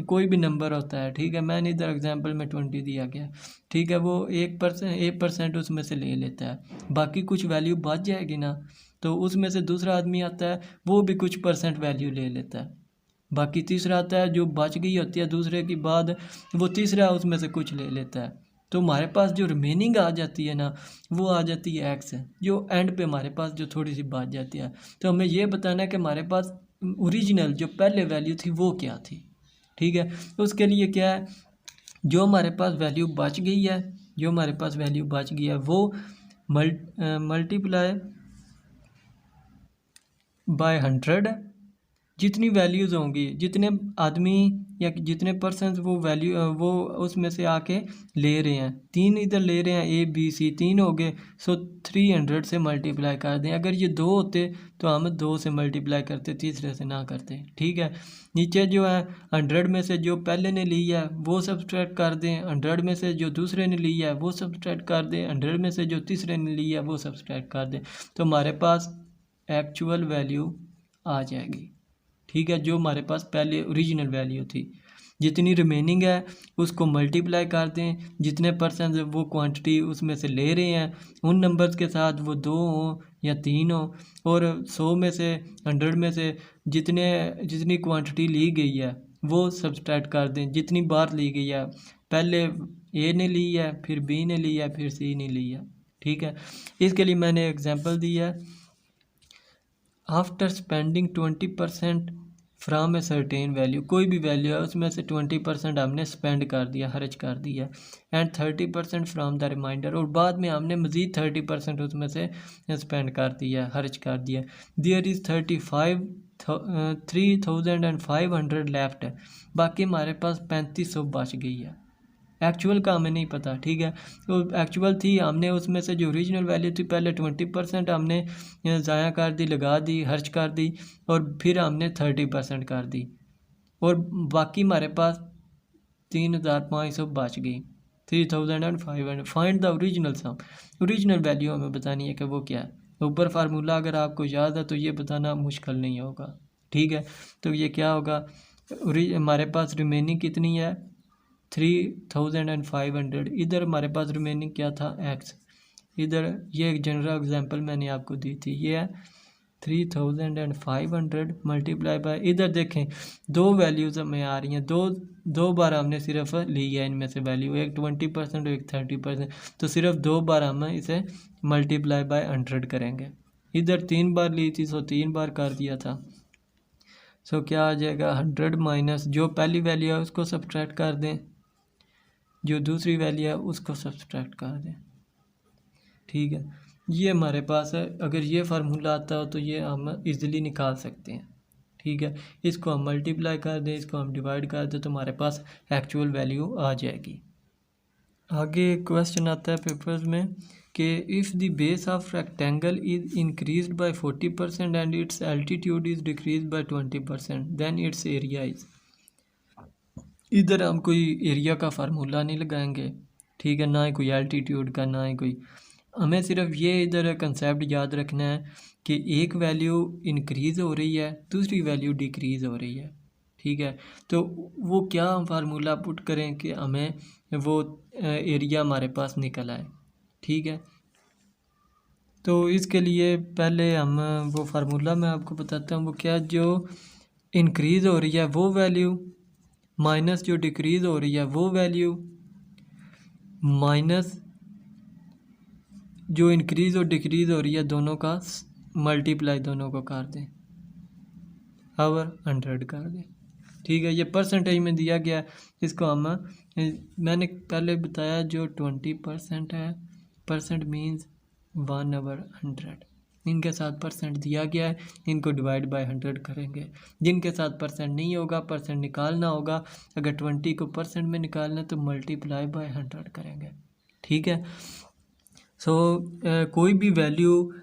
कोई भी नंबर होता है, ठीक है। मैंने इधर एग्जांपल में 20 दिया गया, ठीक है। वो 1% उसमें से ले लेता है, बाकी कुछ वैल्यू बच जाएगी ना, तो उसमें से दूसरा आदमी आता है वो भी कुछ परसेंट वैल्यू ले लेता है, बाकी तीसरा आता है जो बच गई होती है दूसरे के बाद, वो तीसरा उसमें से कुछ ले लेता है। तो हमारे पास जो रिमेनिंग आ जाती है ना, वो आ जाती है एक्स, जो एंड पे हमारे पास जो थोड़ी सी बच जाती है। तो हमें ये बताना है कि हमारे पास ओरिजिनल जो पहले वैल्यू थी वो क्या थी, ठीक है। उसके लिए क्या है, जो हमारे पास वैल्यू बच गई है, वो मल्टीप्लाई बाय 100, जितनी वैल्यूज़ होंगी, जितने आदमी या जितने पर्सन वो वैल्यू वो उसमें से आके ले रहे हैं, 3 इधर ले रहे हैं, ABC 3 हो गए, सो 300 से मल्टीप्लाई कर दें। अगर ये 2 होते तो हम 2 से मल्टीप्लाई करते, तीसरे से ना करते, ठीक है। नीचे जो है 100 में से जो पहले ने ली है वो सब्सट्रैक्ट कर दें, 100 में से जो दूसरे ने ली है वो सब्सट्रैक्ट कर दें, 100 में से जो तीसरे ने ली है वो सब्सट्रैक्ट कर दें, तो हमारे पास एक्चुअल वैल्यू आ जाएगी, ठीक है। जो हमारे पास पहले ओरिजिनल वैल्यू थी, जितनी रिमेनिंग है उसको मल्टीप्लाई कर दें, जितने परसेंट वो क्वांटिटी उसमें से ले रहे हैं उन नंबर्स के साथ, वो 2 हो या 3 हो, और 100 में से 100 में से जितनी क्वांटिटी ली गई है वो सब्सट्रैक्ट कर दें, जितनी बार ली गई है, पहले ए ने ली है, फिर बी ने ली है, फिर सी ने ली है, ठीक है। इसके लिए मैंने एग्जांपल दी है, after spending 20% from a certain value, कोई भी वैल्यू है उसमें से 20% हमने स्पेंड कर दिया, खर्च कर दिया, एंड 30% फ्राम द रिमाइंडर, और बाद में हमने मज़ीद 30% उसमें से स्पेंड कर दिया, खर्च कर दिया। देयर इज़ 3500 लेफ्ट है, बाकी हमारे पास 3500 बच गई है। एक्चुअल का हमें नहीं पता, ठीक है। तो एक्चुअल थी, हमने उसमें से जो ओरिजिनल वैल्यू थी पहले 20% हमने ज़ाया कर दी, लगा दी, खर्च कर दी, और फिर हमने 30% कर दी, और बाकी हमारे पास 3500 बच गई, 3500। Find the original sum, original value हमें बतानी है कि वो क्या है। ऊपर फार्मूला अगर आपको याद है तो ये बताना मुश्किल नहीं होगा, ठीक है। तो ये क्या होगा, हमारे पास रिमेनिंग कितनी है 3500, इधर हमारे पास रिमेनिंग क्या था एक्स, इधर ये एक जनरल एग्जांपल मैंने आपको दी थी, ये है 3500 मल्टीप्लाई बाय, इधर देखें 2 वैल्यूज़ हमें आ रही हैं, दो बार हमने सिर्फ ली है इनमें से वैल्यू, एक 20% और एक 30%, तो सिर्फ 2 बार हम इसे मल्टीप्लाई बाय 100 करेंगे। इधर 3 बार ली थी, सो 3 बार कर दिया था, सो क्या आ जाएगा 100 माइनस जो पहली वैल्यू है उसको सब्ट्रैक्ट कर दें, जो दूसरी वैल्यू है उसको सब्सट्रैक्ट कर दें, ठीक है। ये हमारे पास है, अगर ये फार्मूला आता हो तो ये हम इजीली निकाल सकते हैं, ठीक है। इसको हम मल्टीप्लाई कर दें, इसको हम डिवाइड कर दें, तो हमारे पास एक्चुअल वैल्यू आ जाएगी। आगे क्वेश्चन आता है पेपर्स में कि if the base of rectangle is increased by 40% and its altitude is decrease by 20%, then its area is. इधर हम कोई एरिया का फार्मूला नहीं लगाएंगे, ठीक है, ना ही कोई एल्टीट्यूड का, ना ही कोई, हमें सिर्फ ये इधर कंसेप्ट याद रखना है कि एक वैल्यू इंक्रीज़ हो रही है, दूसरी वैल्यू डिक्रीज़ हो रही है, ठीक है। तो वो क्या हम फार्मूला पुट करें कि हमें वो एरिया हमारे पास निकल आए, ठीक है। तो इसके लिए पहले हम वो फार्मूला मैं आपको बताता हूँ, वो क्या, जो इंक्रीज़ हो रही है वो वैल्यू माइनस जो डिक्रीज़ हो रही है वो वैल्यू माइनस जो इंक्रीज़ और डिक्रीज़ हो रही है दोनों का मल्टीप्लाई दोनों को कर दें, और 100 कर दें, ठीक है, ये परसेंटेज में दिया गया है। इसको हम मैंने पहले बताया जो 20% है, परसेंट मीन्स 1/100, इनके साथ परसेंट दिया गया है, इनको डिवाइड बाय 100 करेंगे। जिनके साथ परसेंट नहीं होगा, परसेंट निकालना होगा, अगर 20 को परसेंट में निकालना है तो मल्टीप्लाई बाय 100 करेंगे। ठीक है। कोई भी वैल्यू,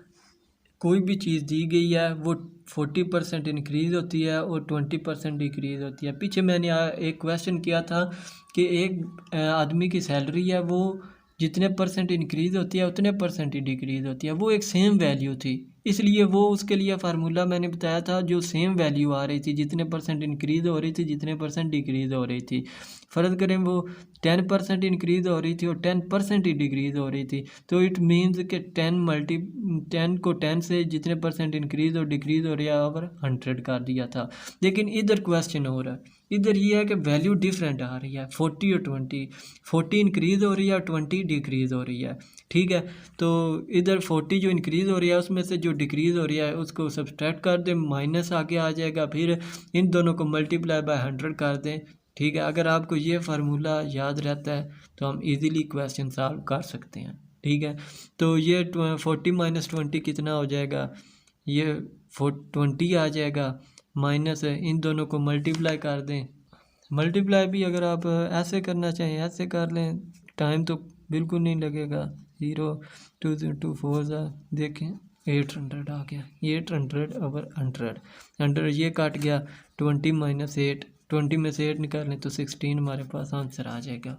कोई भी चीज़ दी गई है वो 40% इंक्रीज़ होती है और 20% डिक्रीज़ होती है। पीछे मैंने एक क्वेश्चन किया था कि एक आदमी की सैलरी है वो जितने परसेंट इंक्रीज़ होती है उतने परसेंट ही डिक्रीज़ होती है, वो एक सेम वैल्यू थी, इसलिए वो उसके लिए फार्मूला मैंने बताया था जो सेम वैल्यू आ रही थी, जितने परसेंट इंक्रीज़ हो रही थी, जितने परसेंट डिक्रीज़ हो रही थी। फ़र्ज़ करें वो 10% इंक्रीज़ हो रही थी और 10% ही डिक्रीज़ हो रही थी, तो इट मीन्स कि 10 को 10 से जितने परसेंट इंक्रीज़ और डिक्रीज़ हो रही है ओवर 100 कर दिया था। लेकिन इधर क्वेश्चन हो रहा है, इधर ये है कि वैल्यू डिफरेंट आ रही है, 40 और 20, 40 इंक्रीज़ हो रही है और 20 डिक्रीज़ हो रही है। ठीक है, तो इधर 40 जो इंक्रीज़ हो रही है उसमें से जो डिक्रीज़ हो रही है उसको सब्सट्रैक्ट कर दें, माइनस आगे आ जाएगा, फिर इन दोनों को मल्टीप्लाई बाय 100 कर दें। ठीक है, अगर आपको ये फार्मूला याद रहता है तो हम इजीली क्वेश्चन सॉल्व कर सकते हैं। ठीक है, तो ये 40 माइनस 20 कितना हो जाएगा, ये 20 आ जाएगा, माइनस इन दोनों को मल्टीप्लाई कर दें। मल्टीप्लाई भी अगर आप ऐसे करना चाहें ऐसे कर लें, टाइम तो बिल्कुल नहीं लगेगा। 0 2 2 4 देखें 800 आ गया, 800/100 ये काट गया, 20 माइनस 8, 20 में से 8 निकालें तो 16 हमारे पास आंसर आ जाएगा।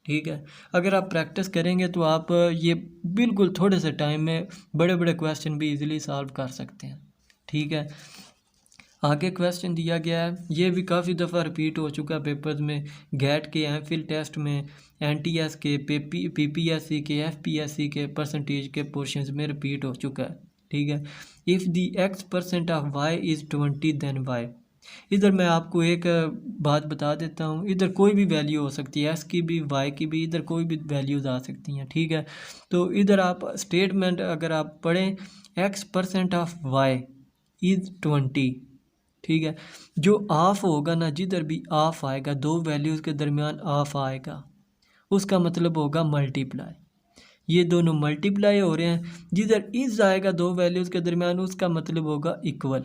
ठीक है, अगर आप प्रैक्टिस करेंगे तो आप ये बिल्कुल थोड़े से टाइम में बड़े बड़े क्वेश्चन भी इजीली सॉल्व कर सकते हैं। ठीक है, आगे क्वेश्चन दिया गया है, ये भी काफ़ी दफ़ा रिपीट हो चुका है पेपर्स में, गैट के, एमफिल टेस्ट में, एनटीएस के, पीपीएससी के, एफपीएससी के परसेंटेज के पोर्शंस में रिपीट हो चुका है। ठीक है, if the x% of y is 20 then y। इधर मैं आपको एक बात बता देता हूँ, इधर कोई भी वैल्यू हो सकती है, x की भी y की भी, इधर कोई भी वैल्यूज़ आ सकती हैं। ठीक है, तो इधर आप स्टेटमेंट अगर आप पढ़ें, x% ऑफ y इज़ 20। ठीक है, जो ऑफ होगा ना, जिधर भी ऑफ आएगा, दो वैल्यूज़ के दरमियान ऑफ आएगा, उसका मतलब होगा मल्टीप्लाई। ये दोनों मल्टीप्लाई हो रहे हैं, जिधर इज आएगा दो वैल्यूज़ के दरमियान, उसका मतलब होगा इक्वल।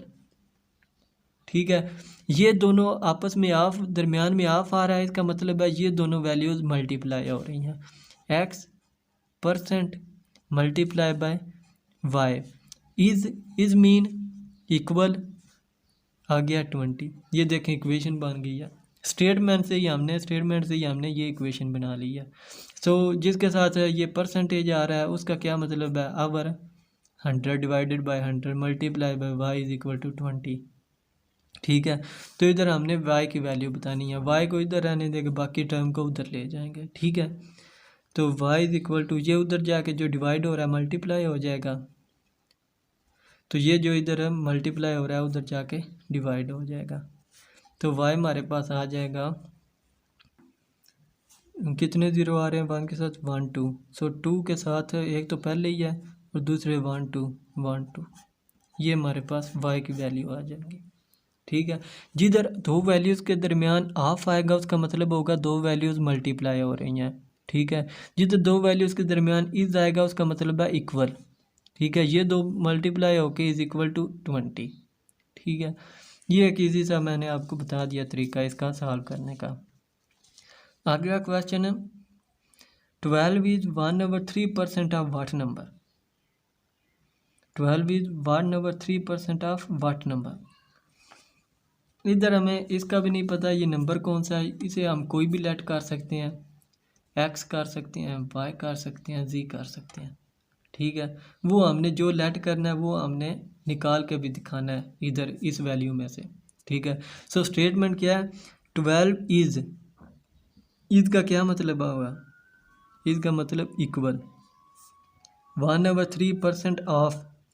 ठीक है, ये दोनों आपस में ऑफ, दरमियान में ऑफ आ रहा है, इसका मतलब है ये दोनों वैल्यूज़ मल्टीप्लाई हो रही हैं। x% multiply by y is mean equal आ गया 20। ये देखें इक्वेशन बन गई है, स्टेटमेंट से ही हमने ये इक्वेशन बना ली है। जिसके साथ ये परसेंटेज आ रहा है उसका क्या मतलब है, over 100 divided by 100 multiply by y is equal to 20। ठीक है, तो इधर हमने y की वैल्यू बतानी है, y को इधर रहने देंगे, बाकी टर्म को उधर ले जाएंगे। ठीक है, तो y इज इक्वल टू, ये उधर जाके जो डिवाइड हो रहा है मल्टीप्लाई हो जाएगा, तो ये जो इधर है मल्टीप्लाई हो रहा है उधर जाके डिवाइड हो जाएगा, तो y हमारे पास आ जाएगा, कितने ज़ीरो आ रहे हैं 1 के साथ, 1 2, सो 2 के साथ एक तो पहले ही है और दूसरे 1 2 1 2, ये हमारे पास y की वैल्यू आ जाएगी। ठीक है, जिधर दो वैल्यूज़ के दरमियान ऑफ आएगा उसका मतलब होगा दो वैल्यूज़ मल्टीप्लाई हो रही हैं। ठीक है, जिधर दो वैल्यूज़ के दरमियान इज आएगा उसका मतलब है इक्वल। ठीक है, ये दो मल्टीप्लाई होके इज इक्वल टू 20। ठीक है, ये एक ईजी सा मैंने आपको बता दिया तरीका इसका सॉल्व करने का। आगे का क्वेश्चन है, 12 is 1/3% of what number. 12 is 1/3% of what number. इधर हमें इसका भी नहीं पता ये नंबर कौन सा है, इसे हम कोई भी लेट कर सकते हैं, x कर सकते हैं, y कर सकते हैं, z कर सकते हैं। ठीक है, वो हमने जो लेट करना है वो हमने निकाल के भी दिखाना है इधर इस वैल्यू में से। ठीक है, स्टेटमेंट क्या है, 12 इज का क्या मतलब होगा, इसका मतलब इक्वल, 1/3%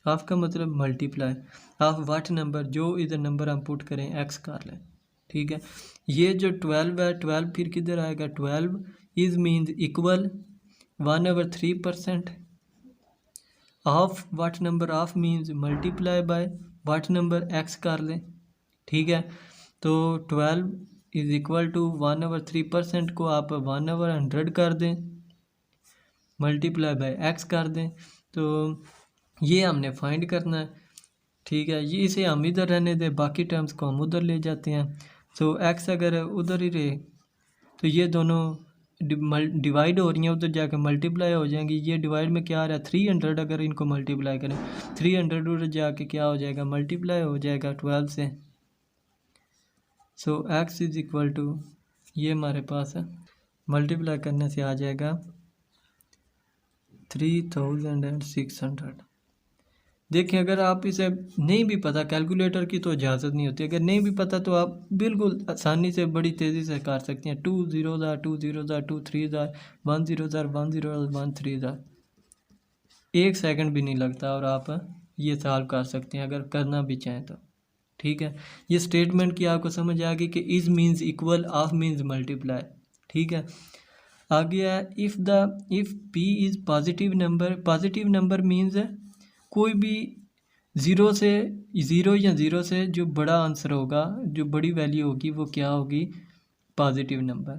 ऑफ का मतलब मल्टीप्लाई ऑफ व्हाट नंबर, जो इधर नंबर हम पुट करें x कर लें। ठीक है, ये जो 12 है, 12 फिर किधर आएगा, 12 is means equal 1/3% of what number, of means multiply by what number x कर लें। ठीक है, तो 12 इज इक्वल टू 1/3% को आप 1/100 कर दें, मल्टीप्लाई बाय एक्स कर दें। तो ये हमने फाइंड करना है, ठीक है। ये इसे हम इधर रहने दें, बाकी टर्म्स को हम उधर ले जाते हैं। तो एक्स अगर उधर ही रहे तो ये दोनों डिवाइड हो रही हैं, उधर जाके मल्टीप्लाई हो जाएंगी। ये डिवाइड में क्या आ रहा है 300, अगर इनको मल्टीप्लाई करें 300 उधर जाके क्या हो जाएगा मल्टीप्लाई हो जाएगा 12 से। सो एक्स इज इक्वल टू ये हमारे पास है, मल्टीप्लाई करने से आ जाएगा 3600। देखें अगर आप इसे नहीं भी पता, कैलकुलेटर की तो इजाज़त नहीं होती, अगर नहीं भी पता तो आप बिल्कुल आसानी से बड़ी तेज़ी से कर सकते हैं। 2 0 2 0 2 3 1 0 1 0 1 3 1 सेकंड भी नहीं लगता और आप ये सॉल्व कर सकते हैं अगर करना भी चाहें तो, ठीक है। ये स्टेटमेंट की आपको समझ आ गई कि is means equal, of means multiply, ठीक है। आगे है if P is positive number means कोई भी ज़ीरो या ज़ीरो से जो बड़ा आंसर होगा, जो बड़ी वैल्यू होगी वो क्या होगी positive number.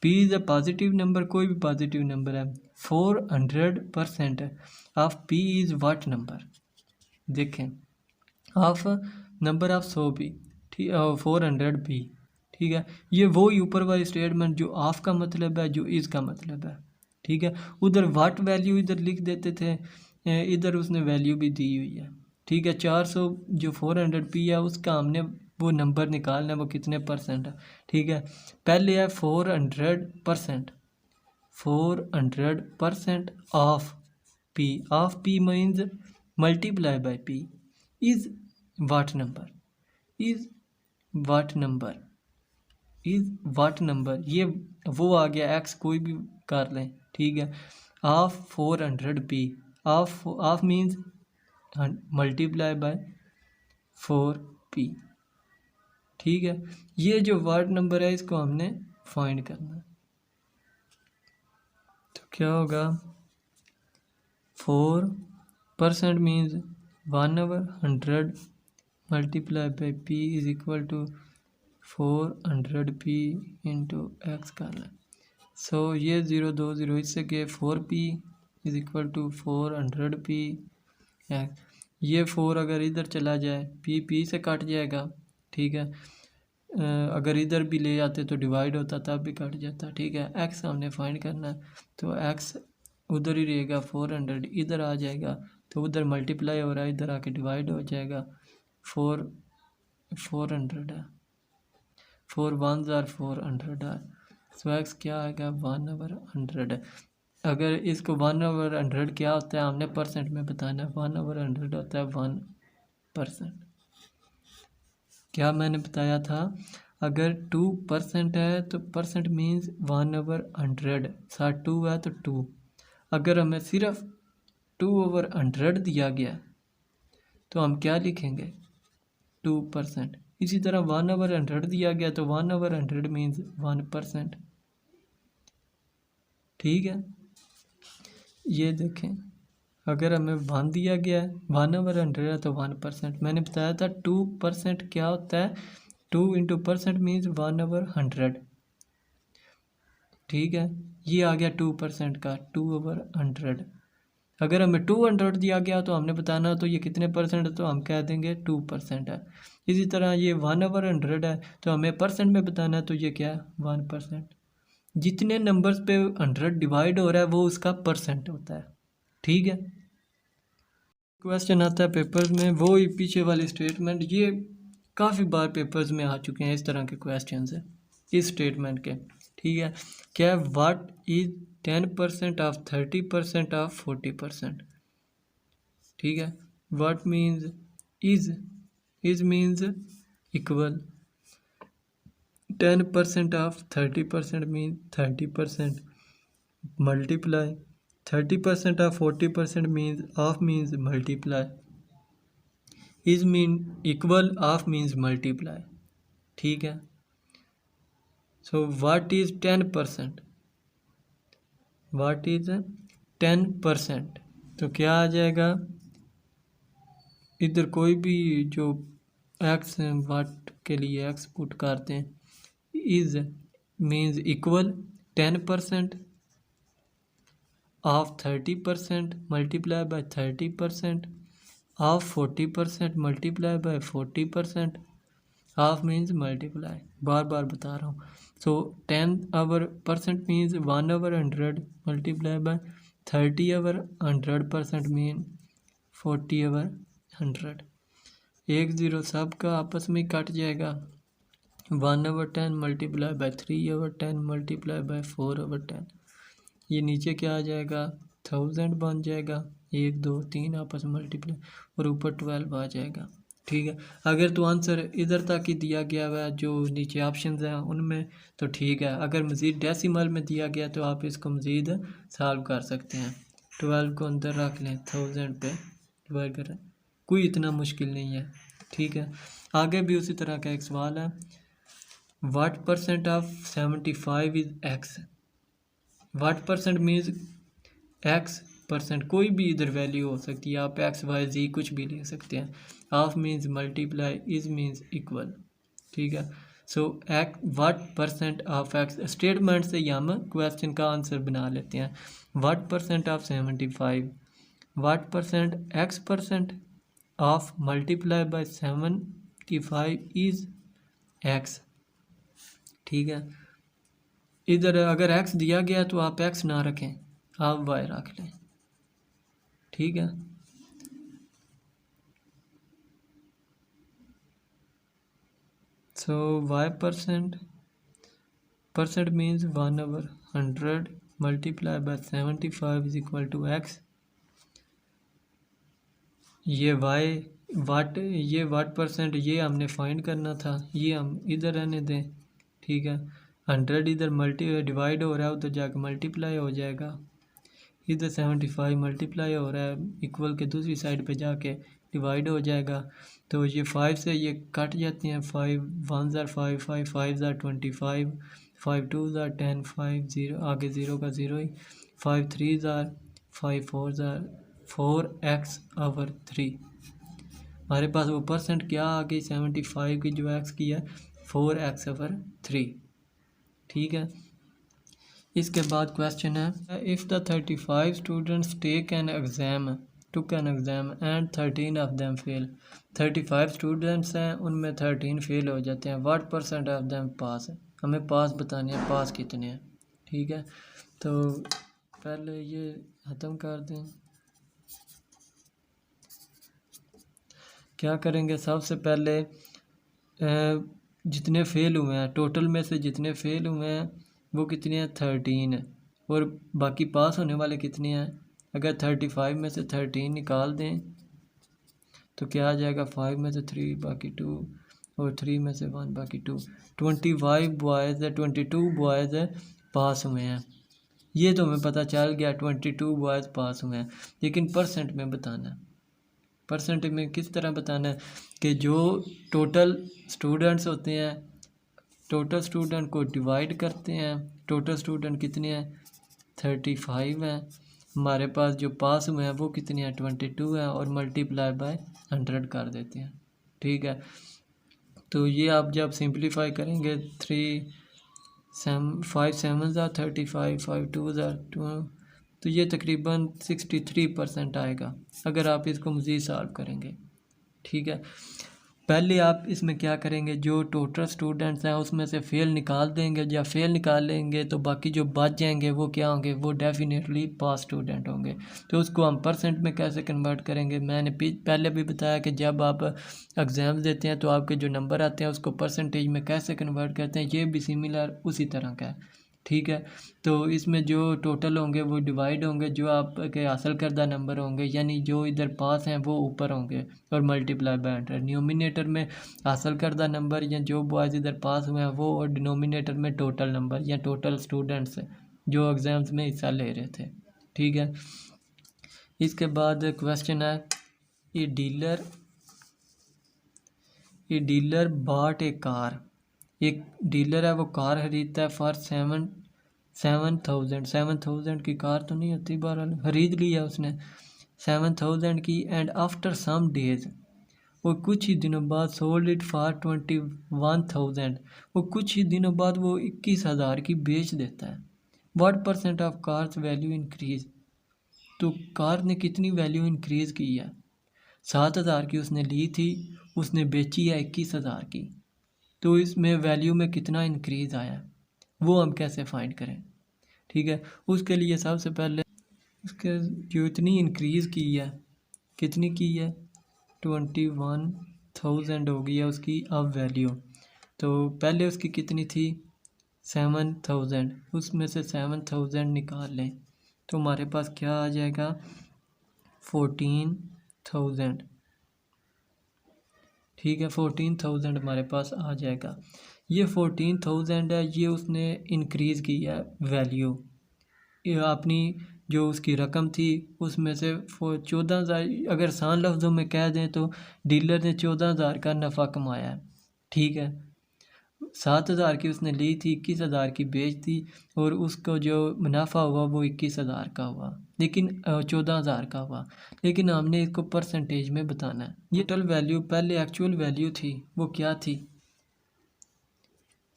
P is a positive number, कोई भी पॉजिटिव नंबर है। 400% of P is what number, देखें ऑफ नंबर ऑफ 100 पी, ठीक 400 पी, ठीक है। ये वो ही ऊपर वाली स्टेटमेंट जो ऑफ का मतलब है, जो इज़ का मतलब है, ठीक है। उधर व्हाट वैल्यू इधर लिख देते थे, इधर उसने वैल्यू भी दी हुई है, ठीक है। 400 जो 400 पी है उसका हमने वो नंबर निकालना है, वो कितने परसेंट है, ठीक है। पहले है 400%, 400% of P means multiply by P is what number, is what number, is what number, ये वो आ गया एक्स कोई भी कर लें, ठीक है। Of 400 P, of means multiply bye 4p, ठीक है। ये जो वर्ड नंबर है इसको हमने फाइंड करना है। तो क्या होगा 4% means 1/100 multiply by p is equal to 400p into x कर लें। सो ये 0 2 0 इससे के 4p is equal to 400p x. ये 4 अगर इधर चला जाए p से कट जाएगा, ठीक है। अगर इधर भी ले जाते तो डिवाइड होता तब भी कट जाता, ठीक है। एक्स हमने फाइंड करना है, तो एक्स उधर ही रहेगा 400, इधर आ जाएगा तो उधर मल्टीप्लाई हो रहा है, इधर आके डिवाइड हो जाएगा। 400 है, 4 1s are 400 है। सो एक्स क्या आएगा 1/100 है। अगर इसको 1/100 क्या होता है हमने परसेंट में बताना है, 1/100 होता है 1%। क्या मैंने बताया था, अगर 2% है तो परसेंट मीन्स 1/100, साथ 2 है तो 2। अगर हमें सिर्फ 2/100 दिया गया तो हम क्या लिखेंगे 2%। इसी तरह 1/100 दिया गया तो 1/100 मीन्स 1%, ठीक है। ये देखें अगर हमें 1 दिया गया है 1/100 है तो 1%। मैंने बताया था 2% क्या होता है, 2 इंटू परसेंट मीन्स 1/100, ठीक है। ये आ गया 2% का 2/100। अगर हमें 200 दिया गया तो हमने बताना तो ये कितने परसेंट है, तो हम कह देंगे 2% है। इसी तरह ये 1/100 है तो हमें परसेंट में बताना है तो ये क्या है 1%। जितने नंबर्स पे 100 डिवाइड हो रहा है वो उसका परसेंट होता है, ठीक है। क्वेश्चन आता है पेपर्स में, वो ही पीछे वाली स्टेटमेंट, ये काफ़ी बार पेपर्स में आ चुके हैं इस तरह के क्वेश्चन है इस स्टेटमेंट के, ठीक है। क्या व्हाट इज 10% ऑफ 30% ऑफ 40%, ठीक है। What means is means equal, 10% of 30% means 30%, multiply 30% of 40% means of means multiply, is mean equal, of means multiply, ठीक है। So what is 10%, what is 10%, तो क्या आ जाएगा, इधर कोई भी जो एक्स वाट के लिए एक्स पुट करते हैं, is means equal 10% of 30% multiply by 30% of 40% multiply by 40%। Half means multiply, बार बार बता रहा हूँ। So 10 % means 1/100 multiply by 30/100% mean 40/100। 1 0 सब का आपस में कट जाएगा। 1/10 मल्टीप्लाई बाय 3/10 मल्टीप्लाई बाय 4/10, ये नीचे क्या आ जाएगा 1000 बन जाएगा। 1 2 3 आपस में मल्टीप्लाई और ऊपर 12 आ जाएगा। ठीक है, अगर तो आंसर इधर तक ही दिया गया हुआ जो नीचे ऑप्शंस हैं उनमें तो ठीक है। अगर मज़ीद डेसिमल में दिया गया तो आप इसको मज़ीद सॉल्व कर सकते हैं। 12 को अंदर रख लें, 1000 पे डिवाइड करें, कोई इतना मुश्किल नहीं है। ठीक है, आगे भी उसी तरह का एक सवाल है। What % of 75 is x. What % means x%, कोई भी इधर वैल्यू हो सकती है, आप x y z कुछ भी ले सकते हैं। Half means multiply, is means equal. ठीक है, so what % of x statement से ही हम क्वेश्चन का आंसर बना लेते हैं। What % of 75, what % x% of multiply by 75 is x। ठीक है, इधर अगर x दिया गया तो आप x ना रखें, आप y रख लें। ठीक है, so y% means 1/100 multiply by 75 is equal to x। ये वाट % ये हमने फाइंड करना था, ये हम इधर रहने दें। ठीक है, 100 इधर डिवाइड हो रहा है, उधर जाकर मल्टीप्लाई हो जाएगा। इधर 75 मल्टीप्लाई हो रहा है, इक्वल के दूसरी साइड पे जाके डिवाइड हो जाएगा। तो ये 5 से ये कट जाते हैं। 5 1 ज़ार 5, 5 5 ज़ार 25, 5 2 ज़ार 10, 5 0 आगे 0 का 0 ही, 5 3 ज़ार 5, 4 ज़ार 4x/3। हमारे पास वो % क्या आ गई 75 की जो x की है 4x/3। ठीक है, इसके बाद क्वेश्चन है, if the 35 students took an exam and 13 of them fail. 35 students हैं, उनमें 13 फेल हो जाते हैं। What % of them pass. हमें पास बताने हैं, पास कितने हैं। ठीक है, तो पहले ये ख़त्म कर दें। क्या करेंगे, सबसे पहले जितने फेल हुए हैं, टोटल में से जितने फेल हुए हैं वो कितने हैं 13 है, और बाकी पास होने वाले कितने हैं। अगर 35 में से 13 निकाल दें तो क्या आ जाएगा, 5 में से 3 बाकी 2 और 3 में से 1 बाकी 2। 25 बॉयज़ है, 22 बॉयज़ है पास हुए हैं, ये तो हमें पता चल गया 22 बॉयज़ पास हुए हैं। लेकिन % में बताना है। % में किस तरह बताना है कि जो टोटल स्टूडेंट्स होते हैं, टोटल स्टूडेंट को डिवाइड करते हैं। टोटल स्टूडेंट कितने हैं 35 हैं, हमारे पास जो पास हुए हैं वो कितने हैं 22 हैं, और मल्टीप्लाई बाय 100 कर देते हैं। ठीक है, तो ये आप जब सिंप्लीफाई करेंगे 5 7 ज़ा 35, 5 2 ज़ा 2, तो ये तकरीबन 63% आएगा अगर आप इसको मज़ीद सॉल्व करेंगे। ठीक है, पहले आप इसमें क्या करेंगे, जो टोटल स्टूडेंट्स हैं उसमें से फ़ेल निकाल देंगे, या फ़ेल निकाल लेंगे तो बाकी जो बच जाएंगे वो क्या होंगे, वो डेफिनेटली पास स्टूडेंट होंगे। तो उसको हम % में कैसे कन्वर्ट करेंगे, मैंने पहले भी बताया कि जब आप एग्ज़ाम्स देते हैं तो आपके जो नंबर आते हैं उसको % में कैसे कन्वर्ट करते हैं, ये भी सिमिलर उसी तरह का है। ठीक है, तो इसमें जो टोटल होंगे वो डिवाइड होंगे, जो आपके हासिल करदा नंबर होंगे यानी जो इधर पास हैं वो ऊपर होंगे, और मल्टीप्लाई बाय 100। न्यूमिनेटर में हासिल करदा नंबर या जो बॉयज़ इधर पास हुए हैं वो, और डिनोमिनेटर में टोटल नंबर या टोटल स्टूडेंट्स जो एग्ज़ाम्स में हिस्सा ले रहे थे। ठीक है, इसके बाद क्वेश्चन है, ये डीलर बॉट ए कार। एक डीलर है वो कार खरीदता है फॉर 7,000 की कार तो नहीं होती, बहरहाल खरीद लिया उसने 7,000 की। एंड आफ्टर सम डेज, और कुछ ही दिनों बाद सोल्ड इट फॉर 21,000, वो कुछ ही दिनों बाद वो 21,000 की बेच देता है। What percent of cars value increase, तो कार ने कितनी वैल्यू इंक्रीज़ की है? 7,000 की उसने ली थी, उसने बेची है 21,000 की, तो इसमें वैल्यू में कितना इंक्रीज़ आया वो हम कैसे फाइंड करें? ठीक है, उसके लिए सबसे पहले उसके जो इतनी इंक्रीज़ की है, कितनी की है, 21,000 हो गई है उसकी अब वैल्यू। तो पहले उसकी कितनी थी, 7,000, उसमें से 7,000 निकाल लें तो हमारे पास क्या आ जाएगा, 14,000। ठीक है, 14,000 हमारे पास आ जाएगा। ये 14,000 है, ये उसने इंक्रीज़ की है वैल्यू, ये अपनी जो उसकी रकम थी उसमें से 14,000, अगर आसान लफ्ज़ों में कह दें तो डीलर ने 14,000 का नफ़ा कमाया है। ठीक है, 7,000 की उसने ली थी, 21,000 की बेच दी और उसको जो मुनाफा हुआ वो 21,000 का हुआ, लेकिन 14,000 का हुआ, लेकिन हमने इसको परसेंटेज में बताना है। ये टोटल वैल्यू पहले एक्चुअल वैल्यू थी वो क्या थी,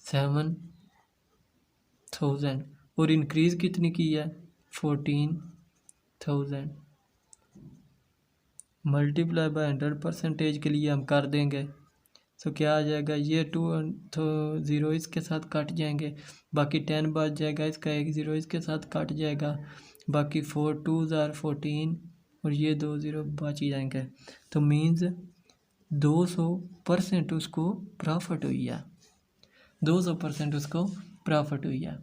7,000, और इंक्रीज़ कितनी की है, 14,000 मल्टीप्लाई बाय 100 परसेंटेज के लिए हम कर देंगे। तो क्या आ जाएगा, ये 2 तो 0 इसके साथ कट जाएंगे, बाकी 10 बच जाएगा, इसका एक 0 इसके साथ कट जाएगा, बाकी 4 2s are 14 और ये 2 0 बच ही जाएंगे। तो मीन्स 200% उसको प्रॉफिट हुई है, 200% उसको प्रॉफिट हुई है।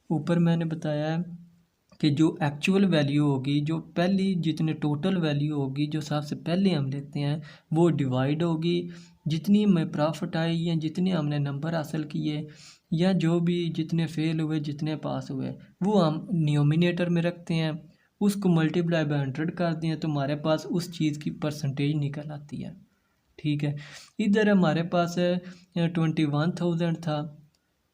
ऊपर मैंने बताया है कि जो एक्चुअल वैल्यू होगी, जो पहली जितने टोटल वैल्यू होगी जो सबसे पहले हम लेते हैं वो डिवाइड होगी, जितनी हमें प्रॉफिट आई या जितने हमने नंबर हासिल किए या जो भी जितने फेल हुए जितने पास हुए वो हम न्यूमिनेटर में रखते हैं, उसको मल्टीप्लाई बाय 100 कर दिए तो हमारे पास उस चीज़ की परसेंटेज निकल आती है। ठीक है, इधर हमारे पास 21,000 था,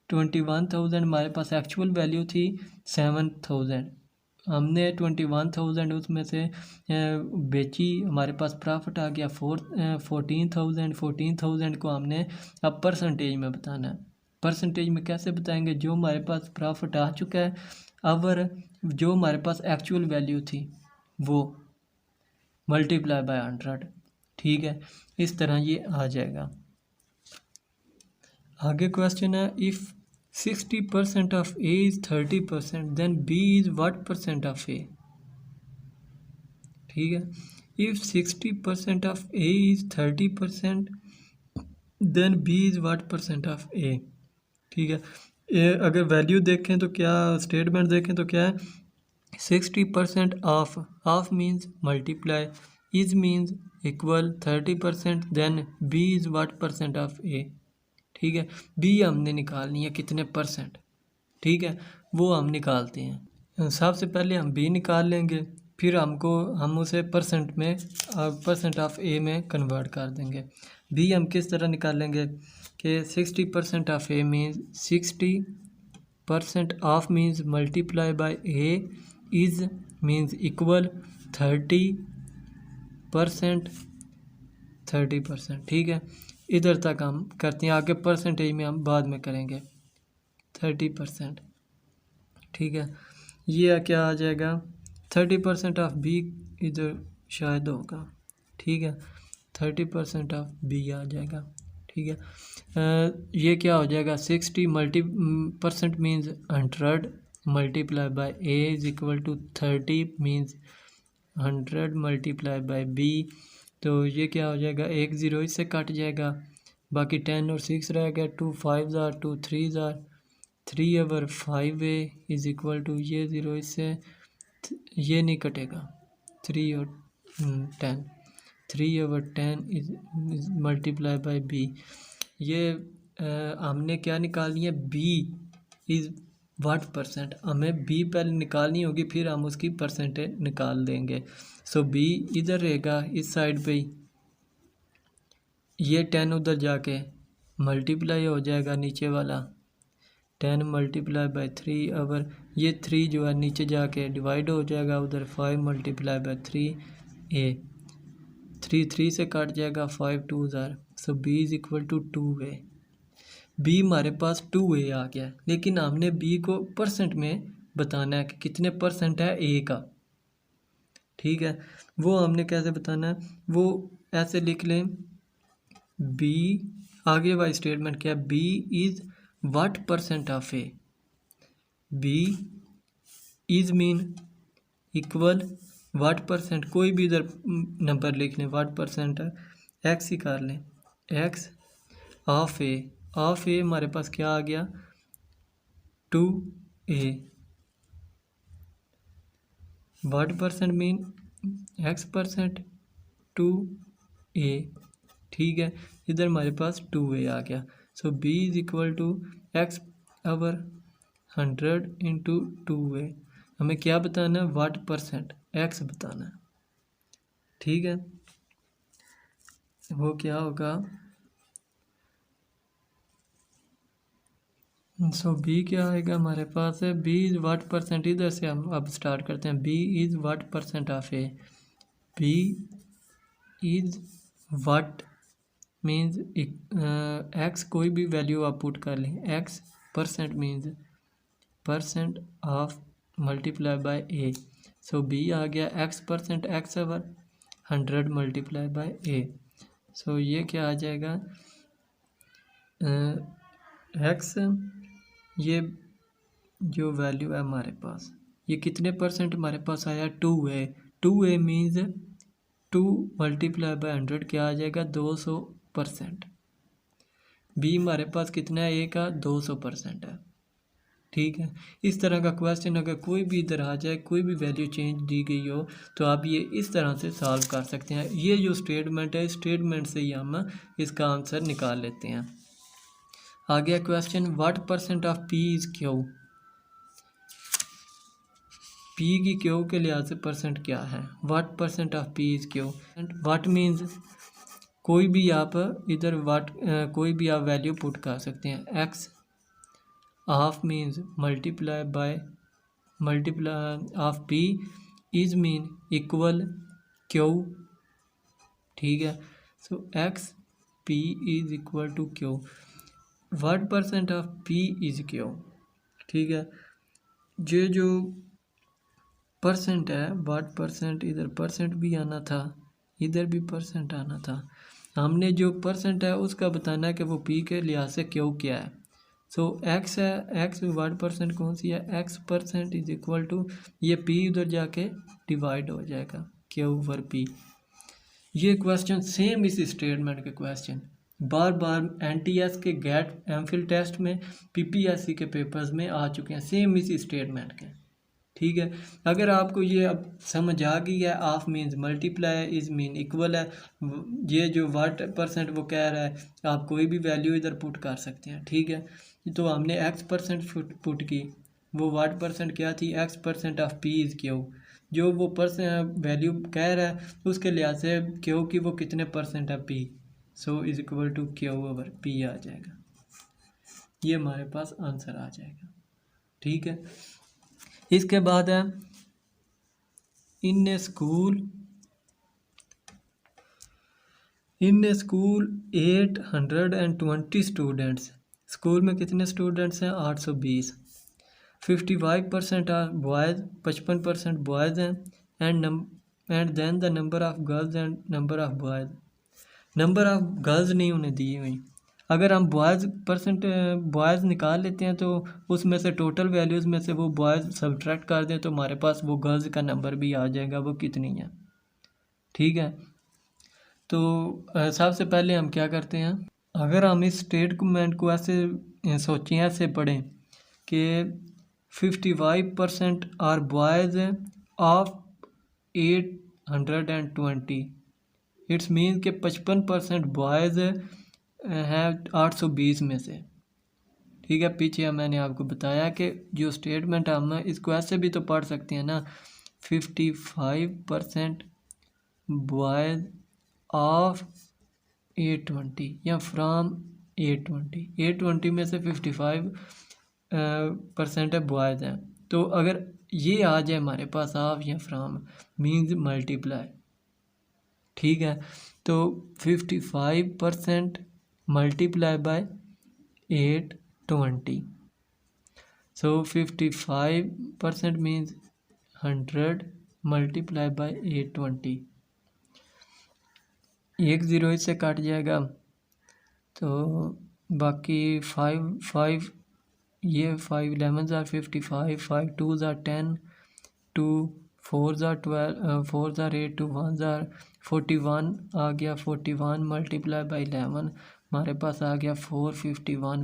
21,000 हमारे पास एक्चुअल वैल्यू थी 7,000, हमने 21,000 उसमें से बेची, हमारे पास प्रॉफिट आ गया 14,000 को हमने अब परसेंटेज में बताना है। परसेंटेज में कैसे बताएंगे, जो हमारे पास प्रॉफिट आ चुका है और जो हमारे पास एक्चुअल वैल्यू थी वो मल्टीप्लाई बाय 100। ठीक है, इस तरह ये आ जाएगा। आगे क्वेश्चन है, if 60% of A is 30% then B is what percent of A. ठीक है, if 60% of A is 30% then B is what percent of A. ठीक है, अगर वैल्यू देखें तो क्या, स्टेटमेंट देखें तो क्या है, 60% of means multiply, is means equal, 30% then B is what percent of A. ठीक है, बी हमने निकालनी है कितने परसेंट, ठीक है, वो हम निकालते हैं। सबसे पहले हम बी निकाल लेंगे, फिर हम उसे परसेंट में परसेंट ऑफ ए में कन्वर्ट कर देंगे। बी हम किस तरह निकालेंगे कि 60% of A means 60% of means multiply by a is means equal 30%। ठीक है, इधर तक हम करते हैं, आगे परसेंटेज में हम बाद में करेंगे। 30%, ठीक है, ये क्या आ जाएगा, 30% ऑफ बी इधर शायद होगा। ठीक है, 30% ऑफ बी आ जाएगा। ठीक है, ये क्या हो जाएगा, 60% means 100 multiply by a is equal to 30 means 100 multiply by b. तो ये क्या हो जाएगा, एक ज़ीरो इससे कट जाएगा, बाकी 10 और 6 रह गया, 2 5 2 3 3 over 5a is equal to, ये ज़ीरो इससे ये नहीं कटेगा, 3 और 10, 3 over 10 is multiply by b. ये हमने क्या निकालनी है, बी इज़ व्हाट परसेंट, हमें बी पहले निकालनी होगी फिर हम उसकी परसेंटेज निकाल देंगे। सो बी इधर रहेगा इस साइड पे ही, ये 10 उधर जाके मल्टीप्लाई हो जाएगा, नीचे वाला 10 मल्टीप्लाई बाय 3 ओवर ये 3 जो है नीचे जाके डिवाइड हो जाएगा उधर, 5 मल्टीप्लाई बाय 3 ए, 3 से काट जाएगा, 5 2 ज़ार, so B is equal to 2a। B हमारे पास 2a आ गया, लेकिन हमने बी को परसेंट में बताना है कि कितने परसेंट है ए का। ठीक है, वो हमने कैसे बताना है, वो ऐसे लिख लें, बी आगे वाली स्टेटमेंट क्या है, b is what percent of A. B is mean equal what percent, कोई भी इधर नंबर लिख लें, व्हाट परसेंट है, एक्स ही कर लें, x of a. Of a हमारे पास क्या आ गया, 2a। What percent mean x percent 2a। ठीक है, इधर हमारे पास 2a आ गया, so b is equal to x power 100 into 2a। हमें क्या बताना है, व्हाट परसेंट, एक्स बताना है। ठीक है, वो क्या होगा, सो बी क्या आएगा हमारे पास है, बी इज़ व्हाट परसेंट, इधर से हम अब स्टार्ट करते हैं, B is what percent of A. B is what means x, कोई भी वैल्यू आप पुट कर लें, x percent means percent of multiply by A. So B आ गया x percent, x over 100 multiply by A. So ये क्या आ जाएगा, एक्स, ये जो वैल्यू है हमारे पास, ये कितने परसेंट हमारे पास आया, 2a। 2a means 2 multiply by 100 क्या आ जाएगा, 200%। बी हमारे पास कितना है, ए का 200% है। ठीक है, इस तरह का क्वेश्चन अगर कोई भी इधर आ जाए, कोई भी वैल्यू चेंज दी गई हो, तो आप ये इस तरह से सॉल्व कर सकते हैं। ये जो स्टेटमेंट है, स्टेटमेंट से ही हम इसका आंसर निकाल लेते हैं। आ गया question, what percent of P is Q. P की क्यू के लिहाज से परसेंट क्या है, what percent of P is Q. What means कोई भी आप इधर व्हाट कोई भी आप वैल्यू पुट कर सकते हैं, x of means multiply by multiply of P is mean equal Q. ठीक है, so x P is equal to Q, what percent of P is Q. ठीक है, ये जो परसेंट है, व्हाट परसेंट, इधर परसेंट भी आना था, इधर भी परसेंट आना था। हमने जो परसेंट है उसका बताना है कि वो पी के लिहाज से क्यू क्या है। सो एक्स है, एक्स व्हाट परसेंट कौन सी है, x percent is equal to, ये पी उधर जाके डिवाइड हो जाएगा क्यू ओवर पी। ये क्वेश्चन सेम इस स्टेटमेंट के क्वेश्चन बार बार एनटीएस के गेट एमफिल टेस्ट में, पीपीएससी के पेपर्स में आ चुके हैं, सेम इस स्टेटमेंट के। ठीक है, अगर आपको ये अब समझ आ गई है, of means multiply, is mean equal है, ये जो व्हाट परसेंट वो कह रहा है, आप कोई भी वैल्यू इधर पुट कर सकते हैं। ठीक है, तो हमने एक्स परसेंट पुट की, वो व्हाट परसेंट क्या थी, x percent of P is Q. जो वो परसेंट वैल्यू कह रहा है उसके लिहाज से क्यू की वो कितने परसेंट है, P, so is equal to Q over P आ जाएगा। ये हमारे पास आंसर आ जाएगा। ठीक है, इसके बाद है in a school 820 students, school में कितने स्टूडेंट्स हैं, 820। 55% आर बॉयज़, 55% बॉयज़ हैं, and then the number of girls and number of boys. Number of girls नहीं उन्हें दी हुई, अगर हम बॉयज़ निकाल लेते हैं तो उसमें से टोटल वैल्यूज़ में से वो बॉयज़ सब्ट्रैक्ट कर दें तो हमारे पास वो गर्ल्स का नंबर भी आ जाएगा, वो कितनी है। ठीक है, तो सबसे पहले हम क्या करते हैं, अगर हम इस स्टेटमेंट को ऐसे सोचें, ऐसे पढ़ें कि 55% are boys of 820, its mean कि 55% बॉयज़ हैं 820 में से। ठीक है, पीछे मैंने आपको बताया कि जो स्टेटमेंट हम इसको ऐसे भी तो पढ़ सकते हैं ना, 55% बॉयज़ ऑफ 820 या फ्राम 820 में से 55% है बॉयज़ हैं। तो अगर ये आ जाए हमारे पास ऑफ या फ्राम मीन्स मल्टीप्लाई, ठीक है। तो 55% multiply by 820, so 55% means 100 multiply bye 820, एक ज़ीरो इससे काट जाएगा, तो बाकी 5 ये 5 11 ज़ार 55, 5 2 ज़ार 10, 2 4 ज़ार 12, 4 ज़ार 8, 2 1 ज़ार 41 आ गया। 41 मल्टीप्लाई बाई 11 हमारे पास आ गया 451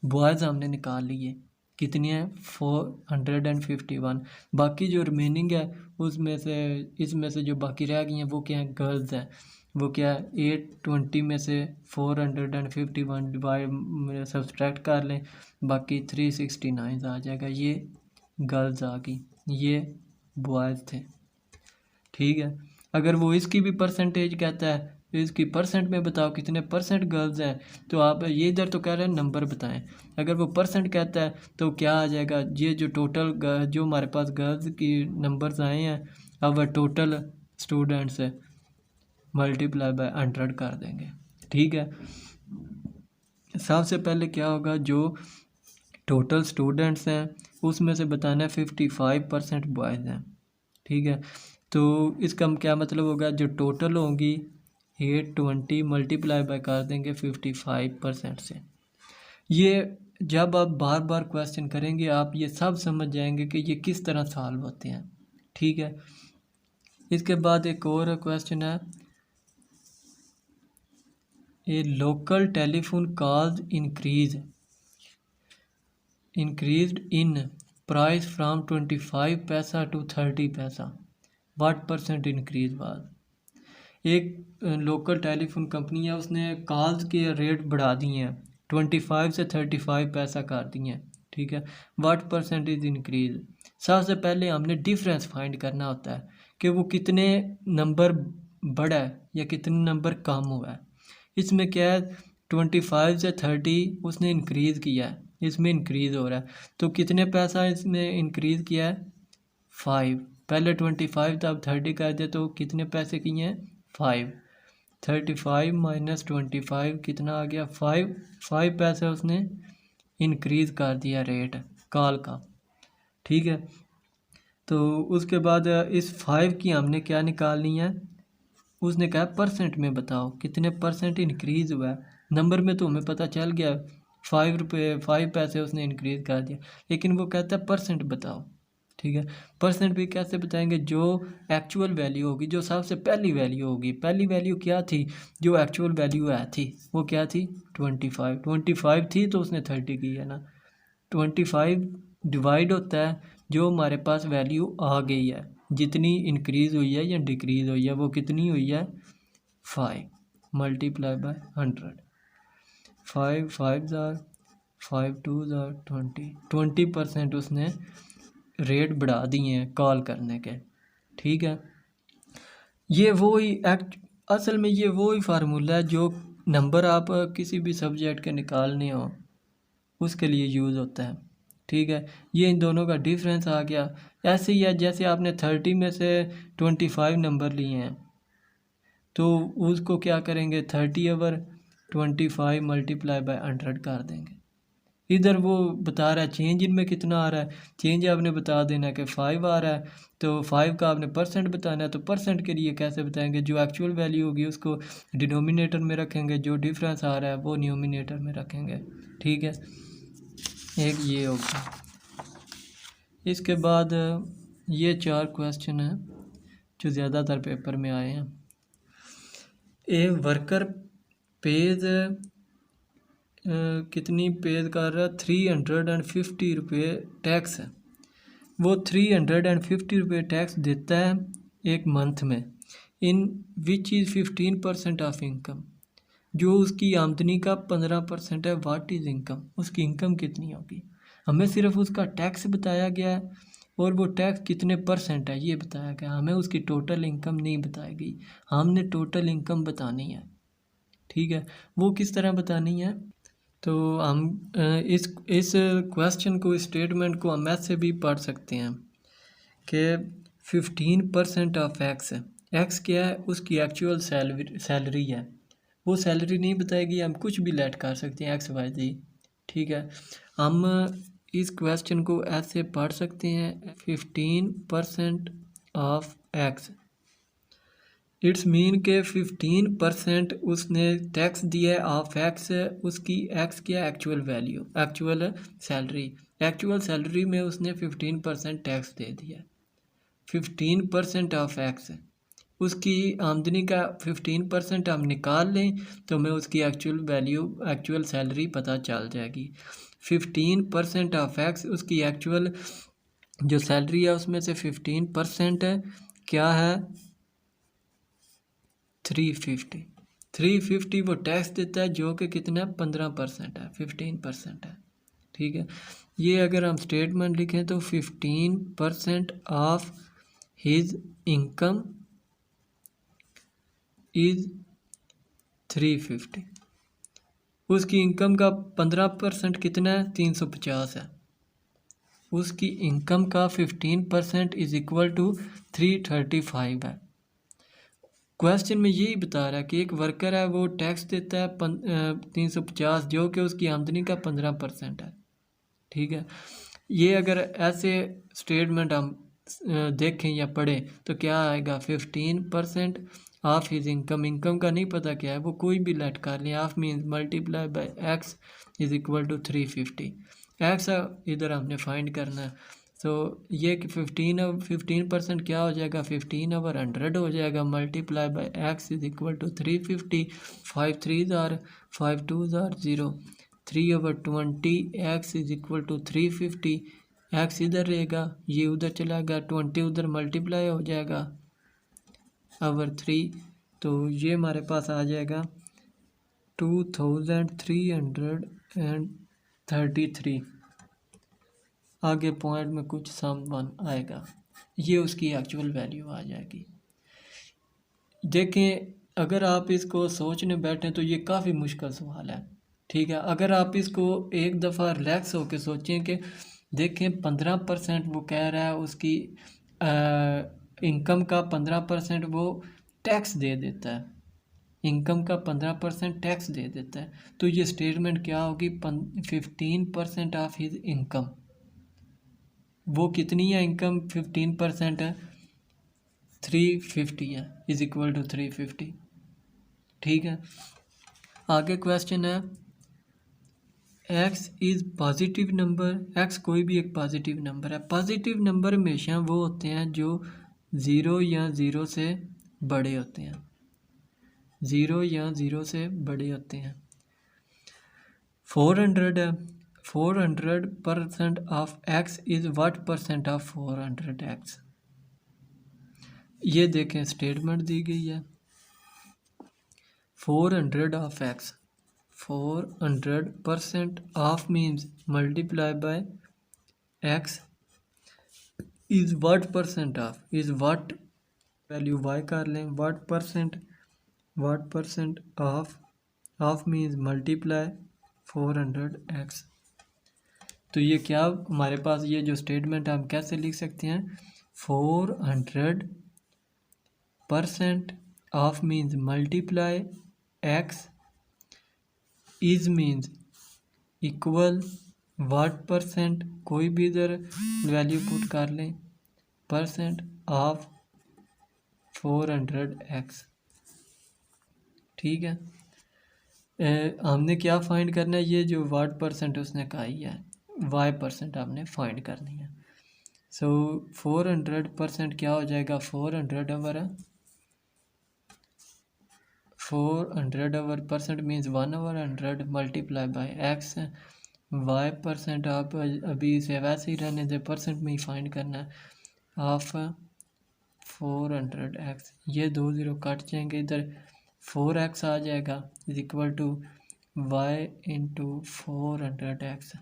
बॉयज़ हमने निकाल लिए। कितनी है? 451। बाकी जो रिमेनिंग है उसमें से इसमें से जो बाकी रह गई हैं वो क्या है? गर्ल्स हैं। वो क्या है? 820 में से 451 डिवाइड सब्सट्रैक्ट कर लें, बाकी 369 आ जाएगा। ये गर्ल्स आ गई, ये बॉयज़ थे। ठीक है। अगर वो इसकी भी परसेंटेज कहता है तो इसकी परसेंट में बताओ कितने परसेंट गर्ल्स हैं, तो आप ये इधर तो कह रहे हैं नंबर बताएं। अगर वो परसेंट कहता है तो क्या आ जाएगा? ये जो टोटल जो हमारे पास गर्ल्स की नंबर्स आए हैं, अब वह टोटल स्टूडेंट्स है मल्टीप्लाई बाय 100 कर देंगे। ठीक है। सबसे पहले क्या होगा? जो टोटल स्टूडेंट्स हैं उसमें से बताना है 55% बॉयज़ हैं। ठीक है। तो इसका क्या मतलब होगा? जो टोटल होंगी 820 मल्टीप्लाई बाय कर देंगे 55% से। ये जब आप बार बार क्वेश्चन करेंगे आप ये सब समझ जाएंगे कि ये किस तरह सॉल्व होते हैं। ठीक है। इसके बाद एक और क्वेश्चन है, ए local telephone calls increased in price from 25 पैसा to 30 पैसा, what % increase was? एक लोकल टेलीफोन कंपनी है, उसने कॉल्स के रेट बढ़ा दिए हैं, 25 से 35 पैसा कर दिए हैं। ठीक है। What % increase? सबसे पहले हमने डिफरेंस फाइंड करना होता है कि वो कितने नंबर बढ़ा है या कितने नंबर कम हुआ है। इसमें क्या है? 25 से 30 उसने इंक्रीज़ किया है, इसमें इंक्रीज़ हो रहा है, तो कितने पैसा इसमें इंक्रीज़ किया है? 5। पहले 25 था, अब 30 कर दिया, तो कितने पैसे किए हैं? 5। 35 माइनस 25 कितना आ गया? 5 पैसे उसने इंक्रीज़ कर दिया रेट कॉल का। ठीक है। तो उसके बाद इस 5 की हमने क्या निकालनी है? उसने कहा परसेंट में बताओ कितने % इंक्रीज़ हुआ है। नंबर में तो हमें पता चल गया 5 पैसे उसने इंक्रीज़ कर दिया, लेकिन वो कहता है परसेंट बताओ। ठीक है। परसेंट भी कैसे बताएंगे? जो एक्चुअल वैल्यू होगी, जो सबसे पहली वैल्यू होगी। पहली वैल्यू क्या थी? जो एक्चुअल वैल्यू है थी वो क्या थी? 25 थी तो उसने 30 की है ना। 25 डिवाइड होता है जो हमारे पास वैल्यू आ गई है, जितनी इंक्रीज़ हुई है या डिक्रीज़ हुई है, वो कितनी हुई है? 5 मल्टीप्लाई बाय 100। 5 ज़ार 5 2 ज़ार 20% उसने रेट बढ़ा दिए हैं कॉल करने के। ठीक है। ये वो ही असल में ये वो ही फार्मूला है जो नंबर आप किसी भी सब्जेक्ट के निकालने हो उसके लिए यूज़ होता है। ठीक है। ये इन दोनों का डिफरेंस आ गया। ऐसे ही है जैसे आपने 30 में से 25 नंबर लिए हैं, तो उसको क्या करेंगे? 30 ओवर 25 मल्टीप्लाई बाय 100 कर देंगे। इधर वो बता रहा है चेंज इनमें कितना आ रहा है, चेंज आपने बता देना है कि 5 आ रहा है, तो 5 का आपने परसेंट बताना है। तो परसेंट के लिए कैसे बताएंगे? जो एक्चुअल वैल्यू होगी उसको डिनोमिनेटर में रखेंगे, जो डिफरेंस आ रहा है वो न्यूमिनेटर में रखेंगे। ठीक है। एक ये होगा। इसके बाद ये 4 क्वेश्चन हैं जो ज़्यादातर पेपर में आए हैं। ए वर्कर पेज कितनी पेज कर रहा है? 350 रुपये टैक्स है। वो 350 रुपये टैक्स देता है एक मंथ में, इन विच इज़ 15% ऑफ इनकम। जो उसकी आमदनी का 15% है, व्हाट इज़ इनकम? उसकी इनकम कितनी होगी? हमें सिर्फ उसका टैक्स बताया गया है और वो टैक्स कितने % है ये बताया गया, हमें उसकी टोटल इनकम नहीं बताई गई। हमने टोटल इनकम बतानी है। ठीक है। वो किस तरह बतानी है? तो हम इस क्वेश्चन को, इस स्टेटमेंट को हम ऐसे भी पढ़ सकते हैं कि 15% ऑफ एक्स एक्स क्या है, उसकी एक्चुअल सैलरी है। वो सैलरी नहीं बताएगी, हम कुछ भी लेट कर सकते हैं एक्स वाई जी। ठीक है, हम इस क्वेश्चन को ऐसे पढ़ सकते हैं 15% ऑफ एक्स। इट्स मीन के 15% उसने टैक्स दिया है ऑफ एक्स। उसकी एक्स क्या actual value, actual salary. Actual salary में उसने 15% टैक्स दे दिया। 15% ऑफ एक्स, उसकी आमदनी का 15% हम निकाल लें तो हमें उसकी एक्चुअल वैल्यू, एक्चुअल सैलरी पता चल जाएगी। 15% ऑफ एक्स, उसकी एक्चुअल जो सैलरी है उसमें से 15% क्या है 350। 350 वो टैक्स देता है जो कि कितना 15% है, 15% है। ठीक है, ये अगर हम स्टेटमेंट लिखें तो 15% ऑफ हिज इनकम इज 350। उसकी इनकम का 15% कितना है 350 है। उसकी इनकम का 15% इज इक्वल टू 335 है। क्वेश्चन में यही बता रहा है कि एक वर्कर है, वो टैक्स देता है 350 जो कि उसकी आमदनी का 15% है। ठीक है, ये अगर ऐसे स्टेटमेंट हम देखें या पढ़ें तो क्या आएगा 15% ऑफ हिज इनकम। इनकम का नहीं पता क्या है, वो कोई भी लेट कर लें। Of means multiply by x is equal to 350। X इधर हमने फाइंड करना है। तो ये कि 15% क्या हो जाएगा 15/100 हो जाएगा। Multiply by x is equal to 350। 5 3 are 5 2 are 0। 3/20 x is equal to 350। X इधर रहेगा, ये उधर चला गया, 20 उधर मल्टीप्लाई हो जाएगा /3। तो ये हमारे पास आ जाएगा 2333। आगे पॉइंट में कुछ सम वन आएगा, ये उसकी एक्चुअल वैल्यू आ जाएगी। देखें, अगर आप इसको सोचने बैठें तो ये काफ़ी मुश्किल सवाल है। ठीक है, अगर आप इसको एक दफ़ा रिलैक्स होकर सोचें कि देखें 15% वो कह रहा है उसकी इनकम का 15% वो टैक्स दे देता है। इनकम का 15% टैक्स दे देता है, तो ये स्टेटमेंट क्या होगी 15% ऑफ हिज इनकम। वो कितनी है इनकम 15% है 350 है, इज इक्वल टू 350। ठीक है, आगे क्वेश्चन है x is positive number. X कोई भी एक पॉजिटिव नंबर है। पॉजिटिव नंबर हमेशा वो होते हैं जो ज़ीरो या ज़ीरो से बड़े होते हैं। ज़ीरो या ज़ीरो से बड़े होते हैं। 400 है। 400% of x is what percent of 400 x. ये देखें स्टेटमेंट दी गई है 400 of x. 400% of means multiply by x is what percent of, is what value y कर लें, what percent of means multiply 400x। तो ये क्या हमारे पास ये जो स्टेटमेंट हम कैसे लिख सकते हैं 400% of means multiply x is means equal what percent, कोई भी इधर वैल्यू पुट कर लें, परसेंट ऑफ 400x। ठीक है, हमने क्या फाइंड करना है, ये जो व्हाट परसेंट उसने कहा ही है वाई परसेंट हमने फाइंड करनी है। सो 400% क्या हो जाएगा 400/400 means 1/100 multiply by x. Y percent आप अभी इसे वैसे ही रहने दे, परसेंट में ही फाइंड करना है ऑफ 400x। ये 2 ज़ीरो कट जाएंगे, इधर 4x आ जाएगा is equal to y into 400x।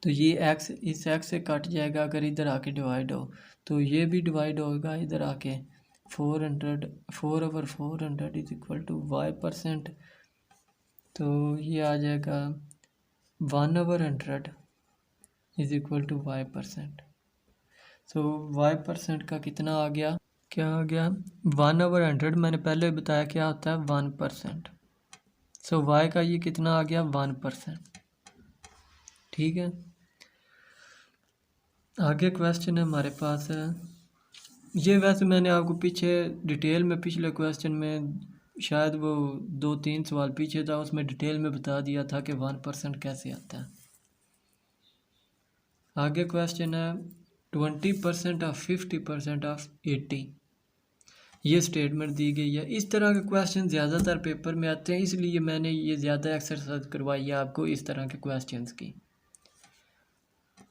तो ये x इस x से कट जाएगा, अगर इधर आके डिवाइड हो तो ये भी डिवाइड होगा इधर आके। 4/400 is equal to y percent, तो ये आ जाएगा 1/100 is equal to y percent. तो वाई परसेंट का कितना आ गया क्या आ गया 1/100, मैंने पहले बताया क्या होता है 1%। सो वाई का ये कितना आ गया 1%। ठीक है, आगे क्वेश्चन है हमारे पास है, ये वैसे मैंने आपको पीछे डिटेल में पिछले क्वेश्चन में शायद वो 2-3 सवाल पीछे था, उसमें डिटेल में बता दिया था कि 1% कैसे आता है। आगे क्वेश्चन है 20% ऑफ 50% ऑफ 80, ये स्टेटमेंट दी गई है। इस तरह के क्वेश्चन ज़्यादातर पेपर में आते हैं, इसलिए मैंने ये ज़्यादा एक्सरसाइज करवाई है आपको इस तरह के क्वेश्चंस की।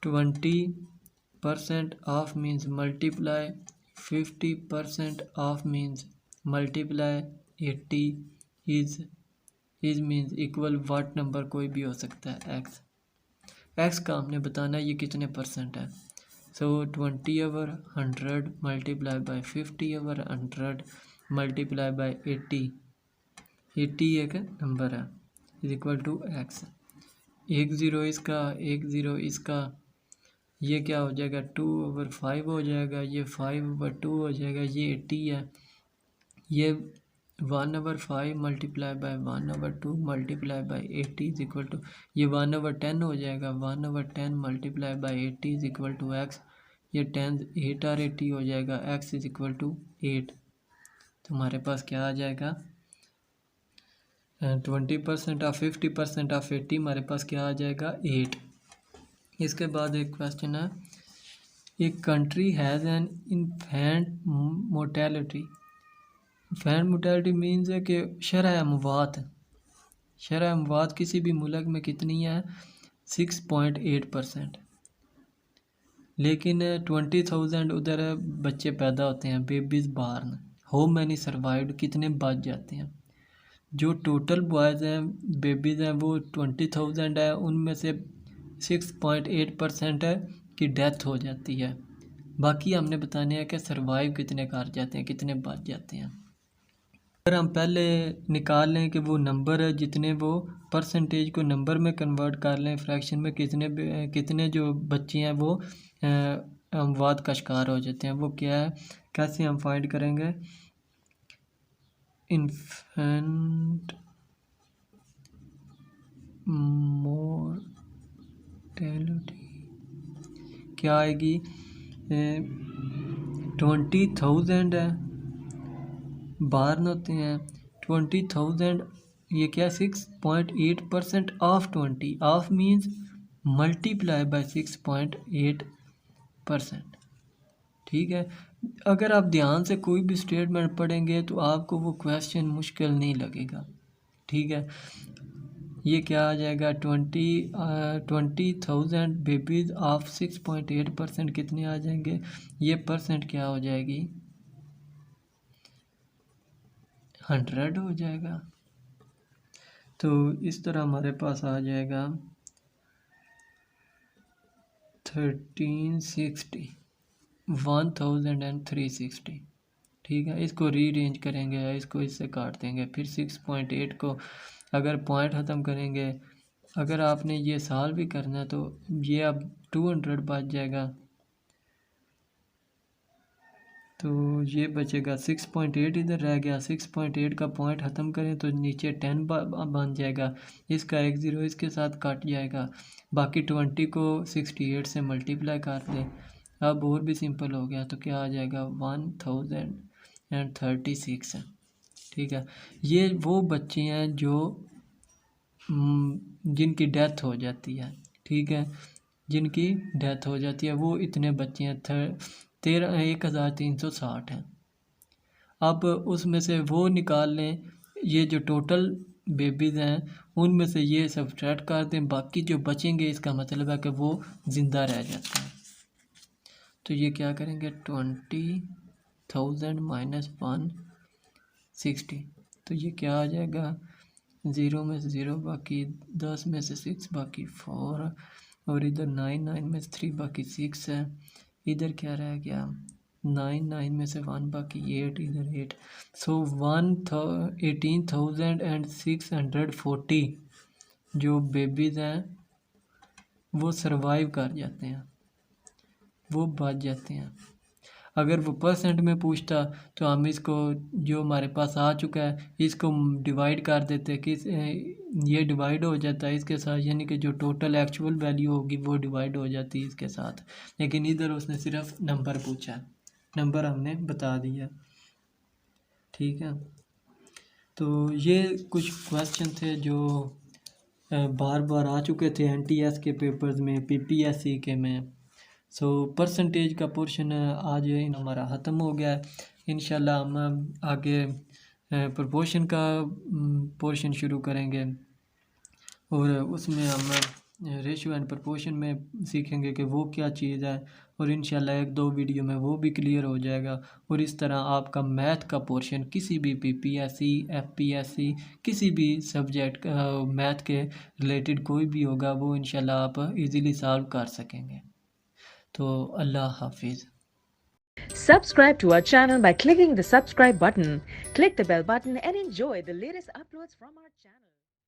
20% of means multiply, 50% of means multiply, 80 is means equal what number कोई भी हो सकता है एक्स का हमने बताना है ये कितने परसेंट है। सो 20/100 मल्टीप्लाई बाय 50/100 मल्टीप्लाई बाय 80 एक नंबर है इज इक्वल टू एक्स। 10 इसका, 10 इसका, ये क्या हो जाएगा 2/5 हो जाएगा, ये 5/2 हो जाएगा, ये 80 है, ये 1/5 multiply by 1/2 multiply by 80 is equal to, ये 1/10 हो जाएगा, 1/10 multiply by 80 is equal to x, ये 10 8 और 80 हो जाएगा, एक्स इज इक्वल टू 8। तो हमारे पास क्या आ जाएगा 20% ऑफ 50% ऑफ 80, हमारे पास क्या आ जाएगा 8। इसके बाद एक क्वेश्चन है, एक country has an infant mortality, infant mortality means है कि शरह अमवात किसी भी मुल्क में कितनी है 6.8%, लेकिन 20,000 उधर बच्चे पैदा होते हैं, बेबीज़ बार्न, हाउ मैनी सर्वाइव्ड, कितने बच जाते हैं। जो टोटल बॉयज़ हैं बेबीज़ हैं वो 20,000 है, उनमें से 6.8% है कि डेथ हो जाती है, बाकी हमने बताने हैं कि सर्वाइव कितने कर जाते हैं, कितने बच जाते हैं। अगर हम पहले निकाल लें कि वो नंबर है, जितने वो परसेंटेज को नंबर में कन्वर्ट कर लें, फ्रैक्शन में कितने जो बच्चे हैं वो अमवात का शिकार हो जाते हैं, वो क्या है, कैसे हम फाइंड करेंगे। इन्फेंट मोर्टेलिटी क्या आएगी 20,000 है, बार्न होते हैं 20,000, ये क्या 6.8% of 20, of means multiply bye 6.8%। ठीक है, अगर आप ध्यान से कोई भी स्टेटमेंट पढ़ेंगे तो आपको वो क्वेश्चन मुश्किल नहीं लगेगा। ठीक है, ये क्या आ जाएगा 20,000 बेबीज़ ऑफ 6.8% कितने आ जाएंगे, ये परसेंट क्या हो जाएगी 100 हो जाएगा। तो इस तरह हमारे पास आ जाएगा 1360 1360। ठीक है, इसको रीअरेंज करेंगे, इसको इससे काट देंगे, फिर 6.8 को अगर पॉइंट ख़त्म करेंगे, अगर आपने ये साल भी करना है तो ये अब 200 बच जाएगा, तो ये बचेगा 6.8 इधर रह गया, 6.8 का पॉइंट ख़त्म करें तो नीचे 10 बन जाएगा, इसका 10 इसके साथ कट जाएगा, बाकी 20 को 68 से मल्टीप्लाई कर दें। अब और भी सिंपल हो गया, तो क्या आ जाएगा 1036 है। ठीक है, ये वो बच्चे हैं जो जिनकी डेथ हो जाती है। ठीक है, जिनकी डेथ हो जाती है वो इतने बच्चे हैं 13,360 हैं। अब उसमें से वो निकाल लें, ये जो टोटल बेबीज़ हैं उनमें से ये सब्ट्रैक्ट कर दें, बाकी जो बचेंगे इसका मतलब है कि वो ज़िंदा रह जाते हैं। तो ये क्या करेंगे 20,000 माइनस 160, तो ये क्या आ जाएगा 0 में से 0 बाकी, 10 में से 6 बाकी 4, और इधर 9 में से 3 बाकी 6 है, इधर क्या रह गया 9 में से 1 बाकी 8, इधर 8। सो 18,640 जो बेबीज़ हैं वो सरवाइव कर जाते हैं, वो बच जाते हैं। अगर वो परसेंट में पूछता तो हम इसको जो हमारे पास आ चुका है इसको डिवाइड कर देते ये डिवाइड हो जाता है इसके साथ, यानी कि जो टोटल एक्चुअल वैल्यू होगी वो डिवाइड हो जाती है इसके साथ। लेकिन इधर उसने सिर्फ नंबर पूछा, नंबर हमने बता दिया। ठीक है, तो ये कुछ क्वेश्चन थे जो बार बार आ चुके थे NTS के पेपर्स में, PPSC के में। सो परसेंटेज का पोर्शन आज हमारा ख़त्म हो गया है। इंशाल्लाह हम आगे प्रोपोर्शन का पोर्शन शुरू करेंगे और उसमें हम रेशियो एंड प्रोपोर्शन में सीखेंगे कि वो क्या चीज़ है, और इंशाल्लाह 1-2 वीडियो में वो भी क्लियर हो जाएगा। और इस तरह आपका मैथ का पोर्शन किसी भी PPSC FPSC किसी भी सब्जेक्ट मैथ के रिलेटेड कोई भी होगा वो इंशाल्लाह आप इजीली सॉल्व कर सकेंगे। तो अल्लाह हाफिज़। Subscribe to our channel by clicking the subscribe button. Click the bell button and enjoy the latest uploads from our channel.